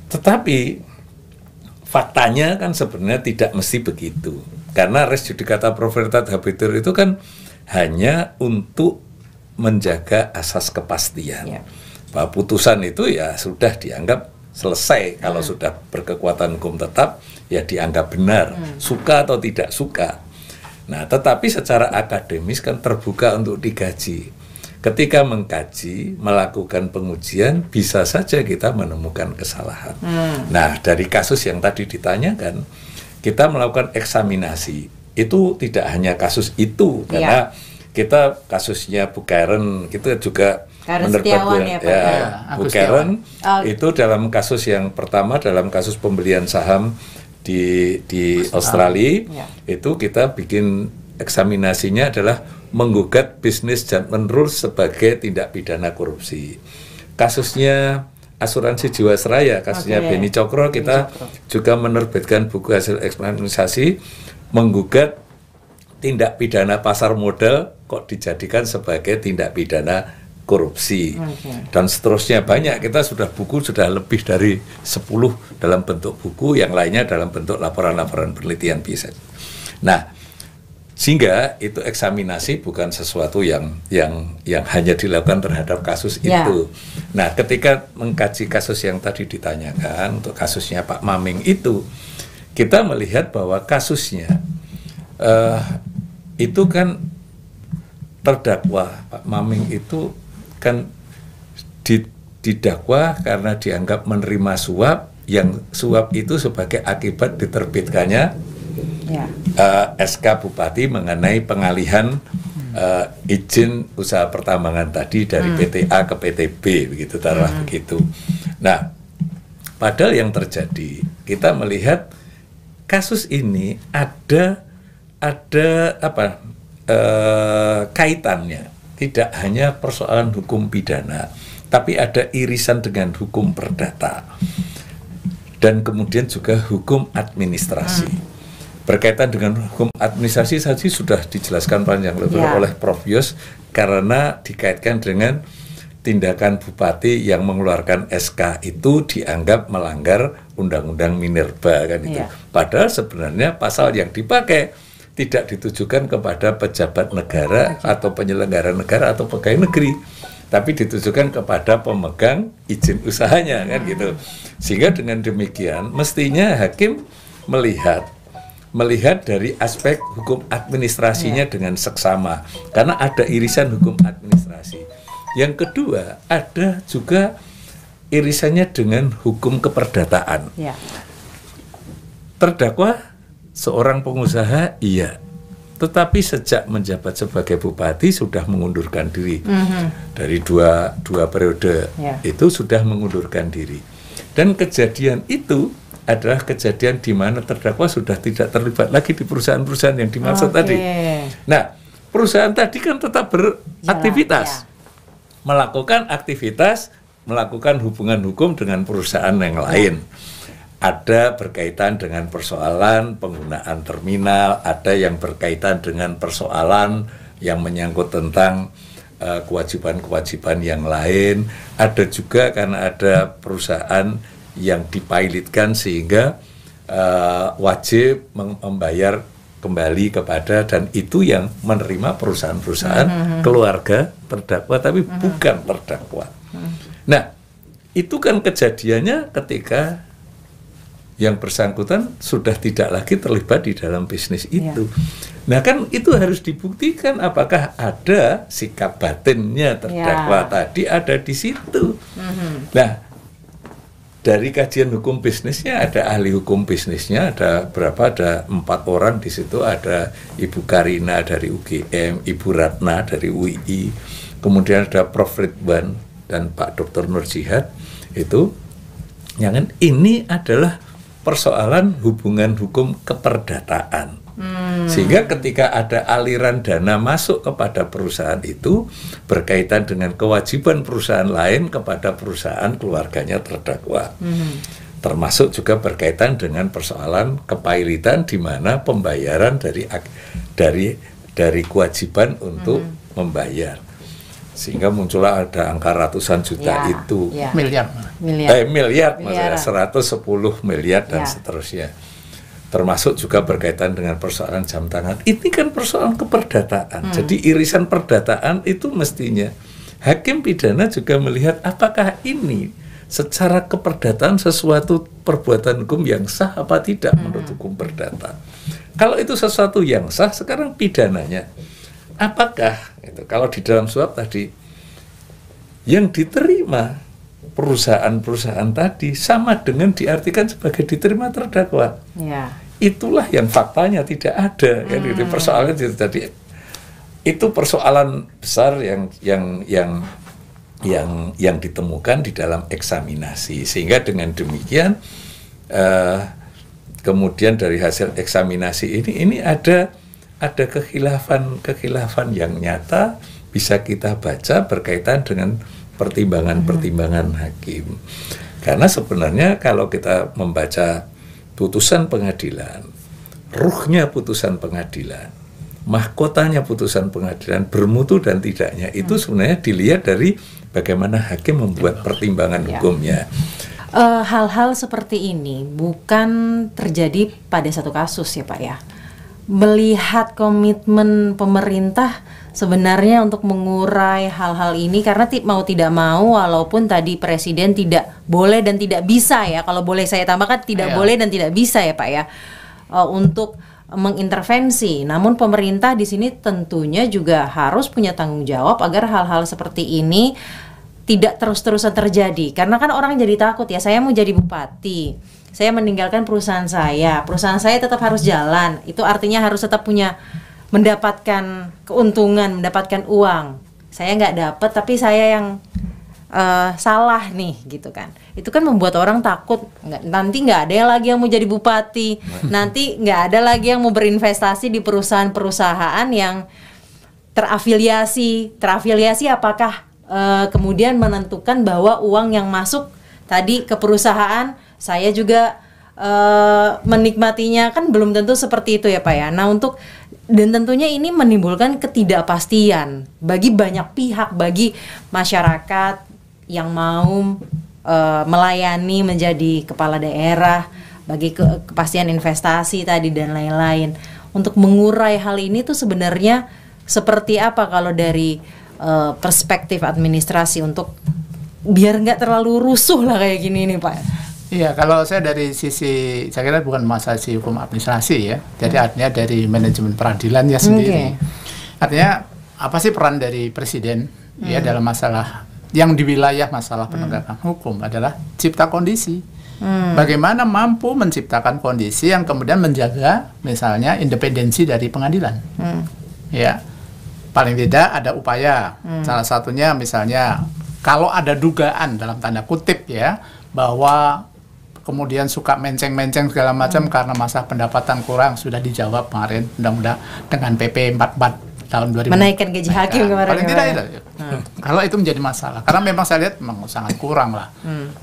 [SPEAKER 1] Tetapi faktanya kan sebenarnya tidak mesti begitu, karena res judicata pro veritate habetur itu kan hanya untuk menjaga asas kepastian, bahwa putusan itu ya sudah dianggap selesai. Kalau sudah berkekuatan hukum tetap ya dianggap benar, suka atau tidak suka. Nah, tetapi secara akademis kan terbuka untuk digaji. Ketika mengkaji, melakukan pengujian, bisa saja kita menemukan kesalahan. Nah, dari kasus yang tadi ditanyakan, kita melakukan eksaminasi. Itu tidak hanya kasus itu, karena kita kasusnya Bu Karen, kita juga
[SPEAKER 3] Setiawan ya,
[SPEAKER 1] Bu Karen itu dalam kasus yang pertama, dalam kasus pembelian saham di Australia, itu kita bikin eksaminasinya adalah menggugat business judgment rules sebagai tindak pidana korupsi. Kasusnya asuransi Jiwasraya, kasusnya Beni Cokro, kita juga menerbitkan buku hasil eksaminasi menggugat tindak pidana pasar modal kok dijadikan sebagai tindak pidana korupsi, dan seterusnya banyak. Kita buku sudah lebih dari 10 dalam bentuk buku, yang lainnya dalam bentuk laporan-laporan penelitian bisa. Nah, sehingga itu eksaminasi bukan sesuatu yang hanya dilakukan terhadap kasus itu. Nah, ketika mengkaji kasus yang tadi ditanyakan untuk kasusnya Pak Maming itu, kita melihat bahwa kasusnya itu kan terdakwa Pak Maming itu kan didakwa karena dianggap menerima suap, yang suap itu sebagai akibat diterbitkannya SK Bupati mengenai pengalihan izin usaha pertambangan tadi dari PTA ke PTB, begitu taruhlah begitu. Nah, padahal yang terjadi, kita melihat kasus ini ada kaitannya. Tidak hanya persoalan hukum pidana, tapi ada irisan dengan hukum perdata dan kemudian juga hukum administrasi. Berkaitan dengan hukum administrasi saja sudah dijelaskan panjang lebar oleh Prof. Yos, karena dikaitkan dengan tindakan bupati yang mengeluarkan SK itu dianggap melanggar Undang-Undang Minerba kan itu. Padahal sebenarnya pasal yang dipakai tidak ditujukan kepada pejabat negara atau penyelenggara negara atau pegawai negeri, tapi ditujukan kepada pemegang izin usahanya kan gitu. Sehingga dengan demikian mestinya hakim melihat dari aspek hukum administrasinya dengan seksama, karena ada irisan hukum administrasi. Yang kedua, ada juga irisannya dengan hukum keperdataan. Terdakwa seorang pengusaha, iya, tetapi sejak menjabat sebagai bupati sudah mengundurkan diri. Dari dua periode itu sudah mengundurkan diri. Dan kejadian itu adalah kejadian di mana terdakwa sudah tidak terlibat lagi di perusahaan-perusahaan yang dimaksud tadi. Nah, perusahaan tadi kan tetap beraktivitas, melakukan aktivitas, melakukan hubungan hukum dengan perusahaan yang lain. Ada berkaitan dengan persoalan penggunaan terminal, ada yang berkaitan dengan persoalan yang menyangkut tentang kewajiban-kewajiban yang lain. Ada juga karena ada perusahaan yang dipilotkan sehingga wajib membayar kembali kepada, dan itu yang menerima perusahaan-perusahaan keluarga terdakwa tapi bukan terdakwa. Nah, itu kan kejadiannya ketika yang bersangkutan sudah tidak lagi terlibat di dalam bisnis itu. Nah, kan itu harus dibuktikan apakah ada sikap batinnya terdakwa tadi ada di situ. Nah, dari kajian hukum bisnisnya ada ahli hukum bisnisnya, ada berapa? Ada 4 orang di situ, ada Ibu Karina dari UGM, Ibu Ratna dari UII, kemudian ada Prof. Ridwan dan Pak Dr. Nur Jihad. Itu yang ini adalah persoalan hubungan hukum keperdataan. Sehingga ketika ada aliran dana masuk kepada perusahaan itu berkaitan dengan kewajiban perusahaan lain kepada perusahaan keluarganya terdakwa. Termasuk juga berkaitan dengan persoalan kepailitan di mana pembayaran dari kewajiban untuk membayar. Sehingga muncullah ada angka ratusan juta itu. Miliar, maksudnya 110 miliar dan seterusnya. Termasuk juga berkaitan dengan persoalan jam tangan. Ini kan persoalan keperdataan. Jadi irisan perdataan itu mestinya hakim pidana juga melihat apakah ini secara keperdataan sesuatu perbuatan hukum yang sah apa tidak menurut hukum perdata. Kalau itu sesuatu yang sah, sekarang pidananya apakah itu, kalau di dalam suap tadi yang diterima perusahaan-perusahaan tadi sama dengan diartikan sebagai diterima terdakwa. Itulah yang faktanya tidak ada. Jadi persoalan itu tadi, itu persoalan besar yang ditemukan di dalam eksaminasi. Sehingga dengan demikian kemudian dari hasil eksaminasi ini ada kekhilafan yang nyata bisa kita baca berkaitan dengan pertimbangan-pertimbangan hakim. Karena sebenarnya kalau kita membaca putusan pengadilan, ruhnya putusan pengadilan, mahkotanya putusan pengadilan, bermutu dan tidaknya, itu sebenarnya dilihat dari bagaimana hakim membuat pertimbangan hukumnya.
[SPEAKER 3] Hal-hal seperti ini bukan terjadi pada satu kasus ya Pak ya. Melihat komitmen pemerintah sebenarnya untuk mengurai hal-hal ini, karena mau tidak mau, walaupun tadi Presiden tidak boleh dan tidak bisa ya, kalau boleh saya tambahkan tidak boleh dan tidak bisa ya Pak ya, untuk mengintervensi. Namun pemerintah di sini tentunya juga harus punya tanggung jawab agar hal-hal seperti ini tidak terus-terusan terjadi. Karena kan orang jadi takut ya, saya mau jadi bupati, saya meninggalkan perusahaan saya tetap harus jalan. Itu artinya harus tetap mendapatkan keuntungan, mendapatkan uang. Saya nggak dapat, tapi saya yang salah nih, gitu kan. Itu kan membuat orang takut. Nanti nggak ada lagi yang mau jadi bupati, nanti nggak ada lagi yang mau berinvestasi di perusahaan-perusahaan yang terafiliasi. Apakah kemudian menentukan bahwa uang yang masuk tadi ke perusahaan, saya juga menikmatinya, kan belum tentu seperti itu ya Pak ya. Nah dan tentunya ini menimbulkan ketidakpastian bagi banyak pihak, bagi masyarakat yang mau melayani menjadi kepala daerah, bagi kepastian investasi tadi dan lain-lain. Untuk mengurai hal ini tuh sebenarnya seperti apa kalau dari perspektif administrasi untuk biar nggak terlalu rusuh lah kayak gini nih Pak?
[SPEAKER 2] Iya, kalau saya dari sisi, saya kira bukan masalah sisi hukum administrasi ya. Jadi artinya dari manajemen peradilannya sendiri. Artinya apa sih peran dari Presiden ya dalam masalah yang di wilayah masalah penegakan hukum adalah cipta kondisi. Bagaimana mampu menciptakan kondisi yang kemudian menjaga misalnya independensi dari pengadilan. Ya, paling tidak ada upaya. Salah satunya misalnya kalau ada dugaan dalam tanda kutip ya bahwa kemudian suka menceng-menceng segala macam karena masa pendapatan kurang, sudah dijawab kemarin undang-undang dengan PP 44 tahun 2000.
[SPEAKER 3] Menaikkan gaji hakim kemarin.
[SPEAKER 2] Paling tidak itu. Kalau itu menjadi masalah, karena memang saya lihat memang sangat kurang lah.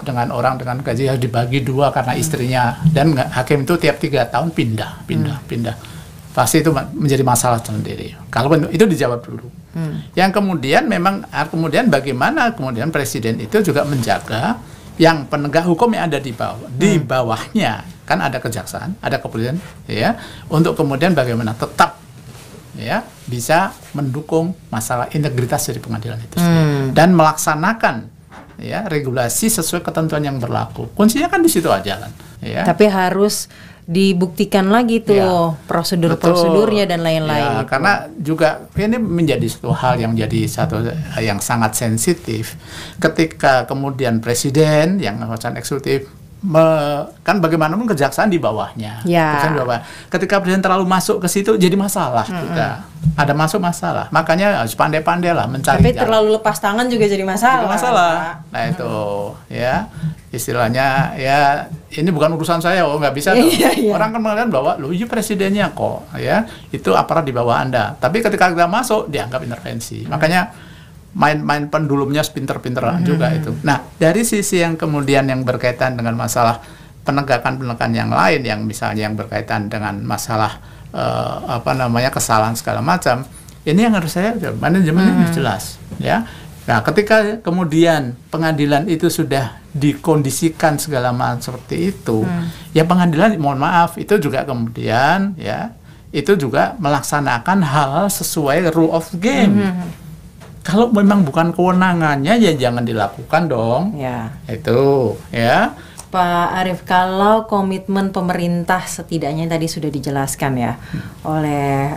[SPEAKER 2] Dengan orang dengan gaji harus dibagi 2 karena istrinya, dan hakim itu tiap 3 tahun pindah. Pasti itu menjadi masalah sendiri. Kalau itu dijawab dulu. Yang kemudian kemudian bagaimana kemudian Presiden itu juga menjaga yang penegak hukum yang ada di bawahnya kan ada kejaksaan, ada kepolisian, ya, untuk kemudian bagaimana tetap ya bisa mendukung masalah integritas dari pengadilan itu sendiri dan melaksanakan ya regulasi sesuai ketentuan yang berlaku. Kuncinya kan di situ aja kan. Ya.
[SPEAKER 3] Tapi harus dibuktikan lagi tuh
[SPEAKER 2] Ya,
[SPEAKER 3] prosedur-prosedurnya dan lain-lain.
[SPEAKER 2] Ya, karena juga ini menjadi satu hal yang jadi satu yang sangat sensitif ketika kemudian presiden yang kekuasaan eksekutif kan bagaimanapun kejaksaan di bawahnya.
[SPEAKER 3] Ya.
[SPEAKER 2] Kejaksaan di bawah. Ketika presiden terlalu masuk ke situ jadi masalah juga. Ada masuk masalah. Makanya harus pandai-pandai lah mencari
[SPEAKER 3] Tapi
[SPEAKER 2] jalan.
[SPEAKER 3] terlalu lepas tangan juga jadi masalah.
[SPEAKER 2] Jadi masalah.
[SPEAKER 3] Pak.
[SPEAKER 2] Nah itu ya istilahnya ya ini bukan urusan saya, nggak bisa dong.
[SPEAKER 3] Iya.
[SPEAKER 2] Orang kan mengatakan bahwa lu ini presidennya kok ya itu aparat di bawah Anda. Tapi ketika kita masuk dianggap intervensi. Makanya main pendulumnya pinter-pinteran juga itu. Nah dari sisi yang kemudian yang berkaitan dengan masalah penegakan yang lain yang misalnya yang berkaitan dengan masalah kesalahan segala macam, ini yang harus saya manajemennya jelas ya. Nah, ketika kemudian pengadilan itu sudah dikondisikan segala macam seperti itu, ya pengadilan mohon maaf itu juga kemudian ya itu juga melaksanakan hal sesuai rule of game. Kalau memang bukan kewenangannya ya jangan dilakukan dong.
[SPEAKER 3] Ya.
[SPEAKER 2] Itu ya.
[SPEAKER 3] Pak Arief, kalau komitmen pemerintah setidaknya tadi sudah dijelaskan ya oleh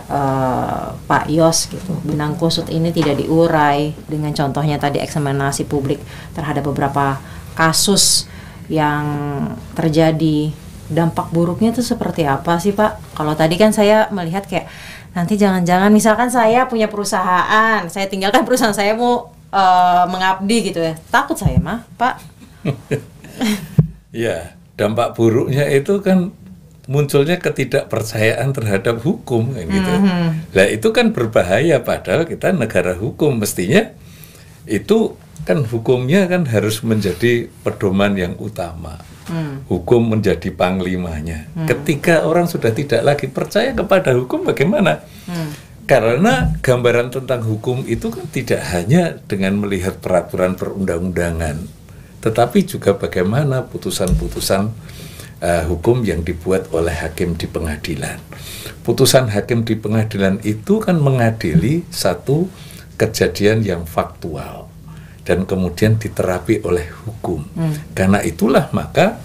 [SPEAKER 3] Pak Yos gitu, benang kusut ini tidak diurai dengan contohnya tadi eksaminasi publik terhadap beberapa kasus yang terjadi, dampak buruknya itu seperti apa sih Pak? Kalau tadi kan saya melihat kayak nanti jangan-jangan misalkan saya punya perusahaan, saya tinggalkan perusahaan saya mau mengabdi gitu ya, takut saya mah Pak.
[SPEAKER 1] Ya, dampak buruknya itu kan munculnya ketidakpercayaan terhadap hukum kan gitu. Nah, itu kan berbahaya padahal kita negara hukum, mestinya itu kan hukumnya kan harus menjadi pedoman yang utama. Hukum menjadi panglimanya. Ketika orang sudah tidak lagi percaya kepada hukum bagaimana? Karena gambaran tentang hukum itu kan tidak hanya dengan melihat peraturan perundang-undangan, tetapi juga bagaimana putusan-putusan hukum yang dibuat oleh hakim di pengadilan. Putusan hakim di pengadilan itu kan mengadili satu kejadian yang faktual dan kemudian diterapi oleh hukum. Karena itulah maka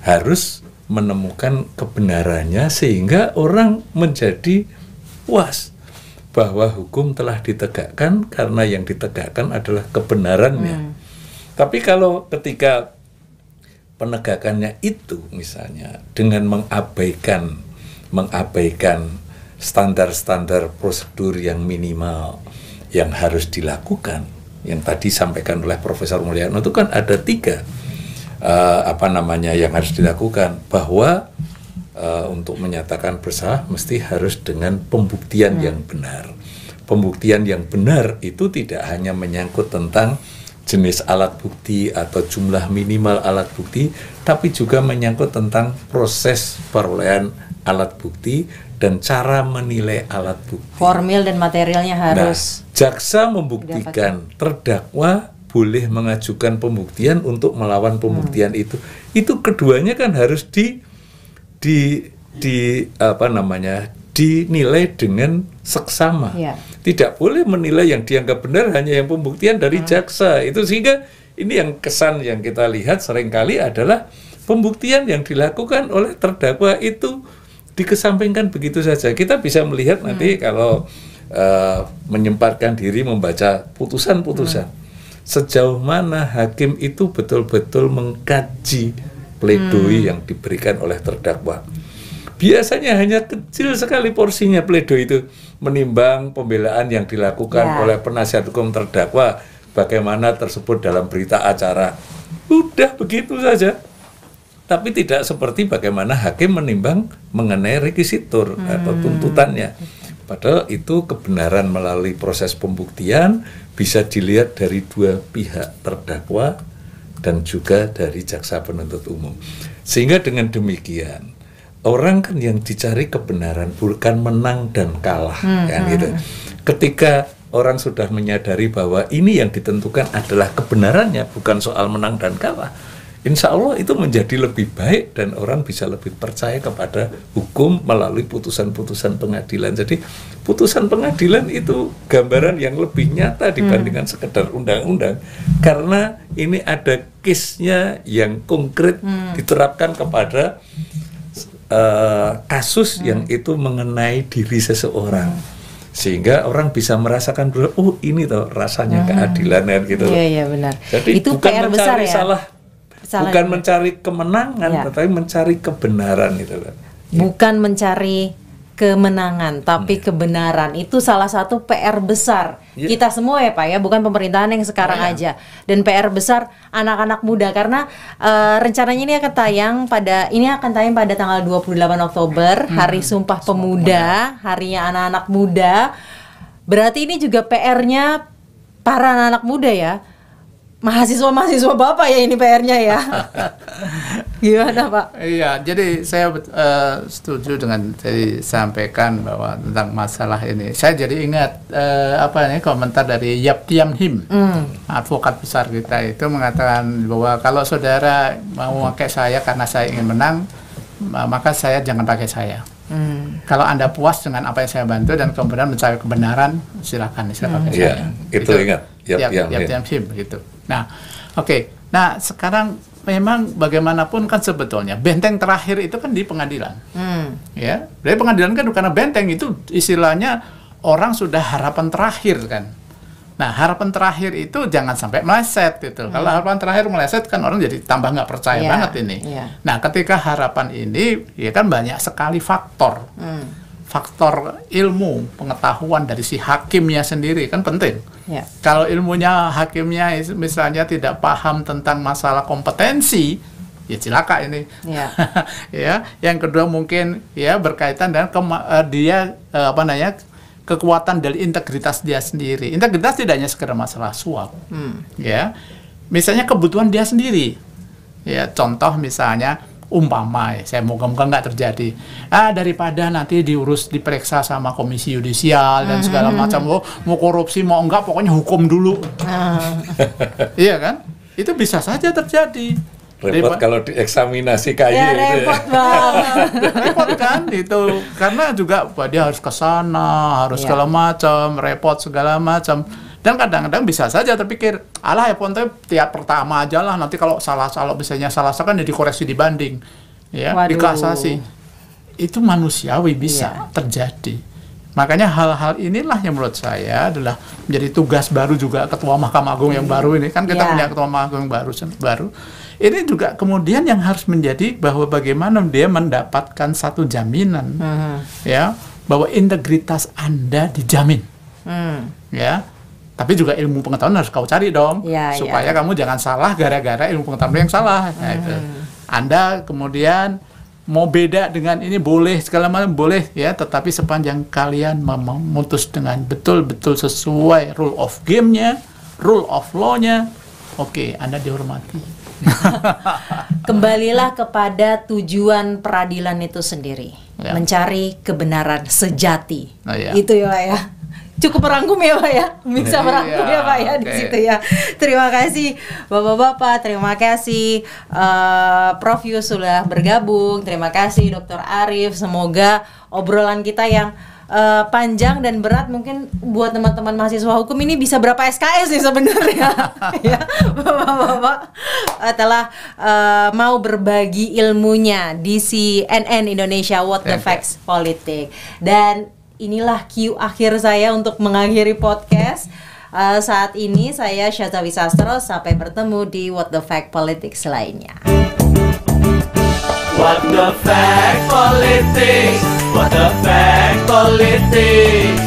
[SPEAKER 1] harus menemukan kebenarannya sehingga orang menjadi puas bahwa hukum telah ditegakkan karena yang ditegakkan adalah kebenarannya. Tapi kalau ketika penegakannya itu misalnya dengan mengabaikan standar-standar prosedur yang minimal yang harus dilakukan, yang tadi sampaikan oleh Profesor Mulyana itu kan ada 3 yang harus dilakukan, bahwa untuk menyatakan bersalah mesti harus dengan pembuktian yang benar. Pembuktian yang benar itu tidak hanya menyangkut tentang jenis alat bukti atau jumlah minimal alat bukti, tapi juga menyangkut tentang proses perolehan alat bukti dan cara menilai alat bukti.
[SPEAKER 3] Formil dan materialnya harus.
[SPEAKER 1] Nah, jaksa membuktikan, terdakwa boleh mengajukan pembuktian untuk melawan pembuktian itu. Itu keduanya kan harus dinilai dengan seksama. Tidak boleh menilai yang dianggap benar hanya yang pembuktian dari jaksa. Itu sehingga ini yang kesan yang kita lihat seringkali adalah pembuktian yang dilakukan oleh terdakwa itu dikesampingkan begitu saja. Kita bisa melihat nanti kalau menyempatkan diri membaca putusan-putusan, sejauh mana hakim itu betul-betul mengkaji pledoi yang diberikan oleh terdakwa. Biasanya hanya kecil sekali porsinya pledoi itu menimbang pembelaan yang dilakukan oleh penasihat hukum terdakwa, bagaimana tersebut dalam berita acara. Udah begitu saja. Tapi tidak seperti bagaimana hakim menimbang mengenai rekisitur atau tuntutannya. Padahal itu kebenaran melalui proses pembuktian bisa dilihat dari 2 pihak, terdakwa dan juga dari jaksa penuntut umum. Sehingga dengan demikian orang kan yang dicari kebenaran, bukan menang dan kalah, kan gitu. Ketika orang sudah menyadari bahwa ini yang ditentukan adalah kebenarannya, bukan soal menang dan kalah, insya Allah itu menjadi lebih baik dan orang bisa lebih percaya kepada hukum melalui putusan-putusan pengadilan. Jadi putusan pengadilan itu gambaran yang lebih nyata dibandingkan sekedar undang-undang, karena ini ada case-nya yang konkret diterapkan kepada kasus yang itu mengenai diri seseorang, sehingga orang bisa merasakan dulu, oh ini toh rasanya keadilan gitu.
[SPEAKER 3] Iya benar.
[SPEAKER 1] Jadi
[SPEAKER 3] itu
[SPEAKER 1] bukan
[SPEAKER 3] PR
[SPEAKER 1] mencari
[SPEAKER 3] besar ya.
[SPEAKER 1] bukan mencari kemenangan, tetapi mencari kebenaran gitu kan.
[SPEAKER 3] Bukan mencari kemenangan, tapi kebenaran. Itu salah satu PR besar kita semua ya Pak ya, bukan pemerintahan yang sekarang aja. Dan PR besar anak-anak muda, karena rencananya ini akan tayang pada tanggal 28 Oktober, Hari Sumpah Pemuda, harinya anak-anak muda. Berarti ini juga PR-nya para anak-anak muda ya. Mahasiswa Bapak ya ini PR-nya ya. Gimana Pak?
[SPEAKER 2] Iya, jadi saya setuju dengan tadi sampaikan bahwa tentang masalah ini. Saya jadi ingat komentar dari Yap Tiam Him, advokat besar kita itu mengatakan bahwa kalau saudara mau pakai saya karena saya ingin menang, maka saya jangan pakai saya. Kalau Anda puas dengan apa yang saya bantu dan kemudian mencari kebenaran, silakan pakai saya.
[SPEAKER 1] Itu ingat.
[SPEAKER 2] Yap Tiam Him gitu. Nah, oke. Nah, sekarang memang bagaimanapun kan sebetulnya benteng terakhir itu kan di pengadilan. Ya, dari pengadilan kan karena benteng itu istilahnya orang sudah harapan terakhir kan. Nah, harapan terakhir itu jangan sampai meleset gitu. Kalau harapan terakhir meleset kan orang jadi tambah nggak percaya banget ini. Nah, ketika harapan ini ya kan banyak sekali faktor. Faktor ilmu, pengetahuan dari si hakimnya sendiri kan penting. Kalau ilmunya hakimnya misalnya tidak paham tentang masalah kompetensi, ya celaka ini. Ya, yang kedua mungkin ya berkaitan dengan kekuatan dari integritas dia sendiri. Integritas tidak hanya sekedar masalah suap. Ya. Misalnya kebutuhan dia sendiri. Ya, contoh misalnya umpama, saya moga-moga nggak terjadi. Daripada nanti diperiksa sama komisi yudisial dan segala macam, mau korupsi mau enggak, pokoknya hukum dulu. Iya kan? Itu bisa saja terjadi.
[SPEAKER 1] Repot kalau dieksaminasi kayak
[SPEAKER 3] repot banget.
[SPEAKER 2] Repot kan itu, karena juga dia harus ke sana, harus segala macam, repot segala macam. Dan kadang-kadang bisa saja terpikir, alah ya ponte tiap pertama aja lah, nanti kalau misalnya salah kan ya dikoreksi dibanding, ya dikasasi. Itu manusiawi bisa terjadi. Makanya hal-hal inilah yang menurut saya adalah menjadi tugas baru juga Ketua Mahkamah Agung yang baru ini. Kan kita punya Ketua Mahkamah Agung baru. Ini juga kemudian yang harus menjadi bahwa bagaimana dia mendapatkan satu jaminan, ya, bahwa integritas Anda dijamin, ya. Tapi juga ilmu pengetahuan harus kau cari dong, supaya kamu jangan salah gara-gara ilmu pengetahuan yang salah. Nah, itu. Anda kemudian mau beda dengan ini boleh, segala macam boleh ya, tetapi sepanjang kalian memutus dengan betul-betul sesuai rule of game-nya, rule of law-nya, oke, Anda dihormati.
[SPEAKER 3] Kembalilah kepada tujuan peradilan itu sendiri, mencari kebenaran sejati. Itu ya Pak ya. Cukup merangkum ya Pak ya, bisa merangkum ya Pak ya di situ ya. Terima kasih Bapak-bapak, terima kasih Prof Yus sudah bergabung, terima kasih Dr. Arief. Semoga obrolan kita yang panjang dan berat mungkin buat teman-teman mahasiswa hukum ini bisa berapa SKS nih sebenarnya. Ya, Bapak-bapak telah mau berbagi ilmunya di CNN Indonesia What the Facts Politics. Dan inilah cue akhir saya untuk mengakhiri podcast. Saat ini saya Syazawi Sastro, sampai bertemu di What the Fact Politics lainnya.
[SPEAKER 4] What the Fact Politics, What the Fact Politics.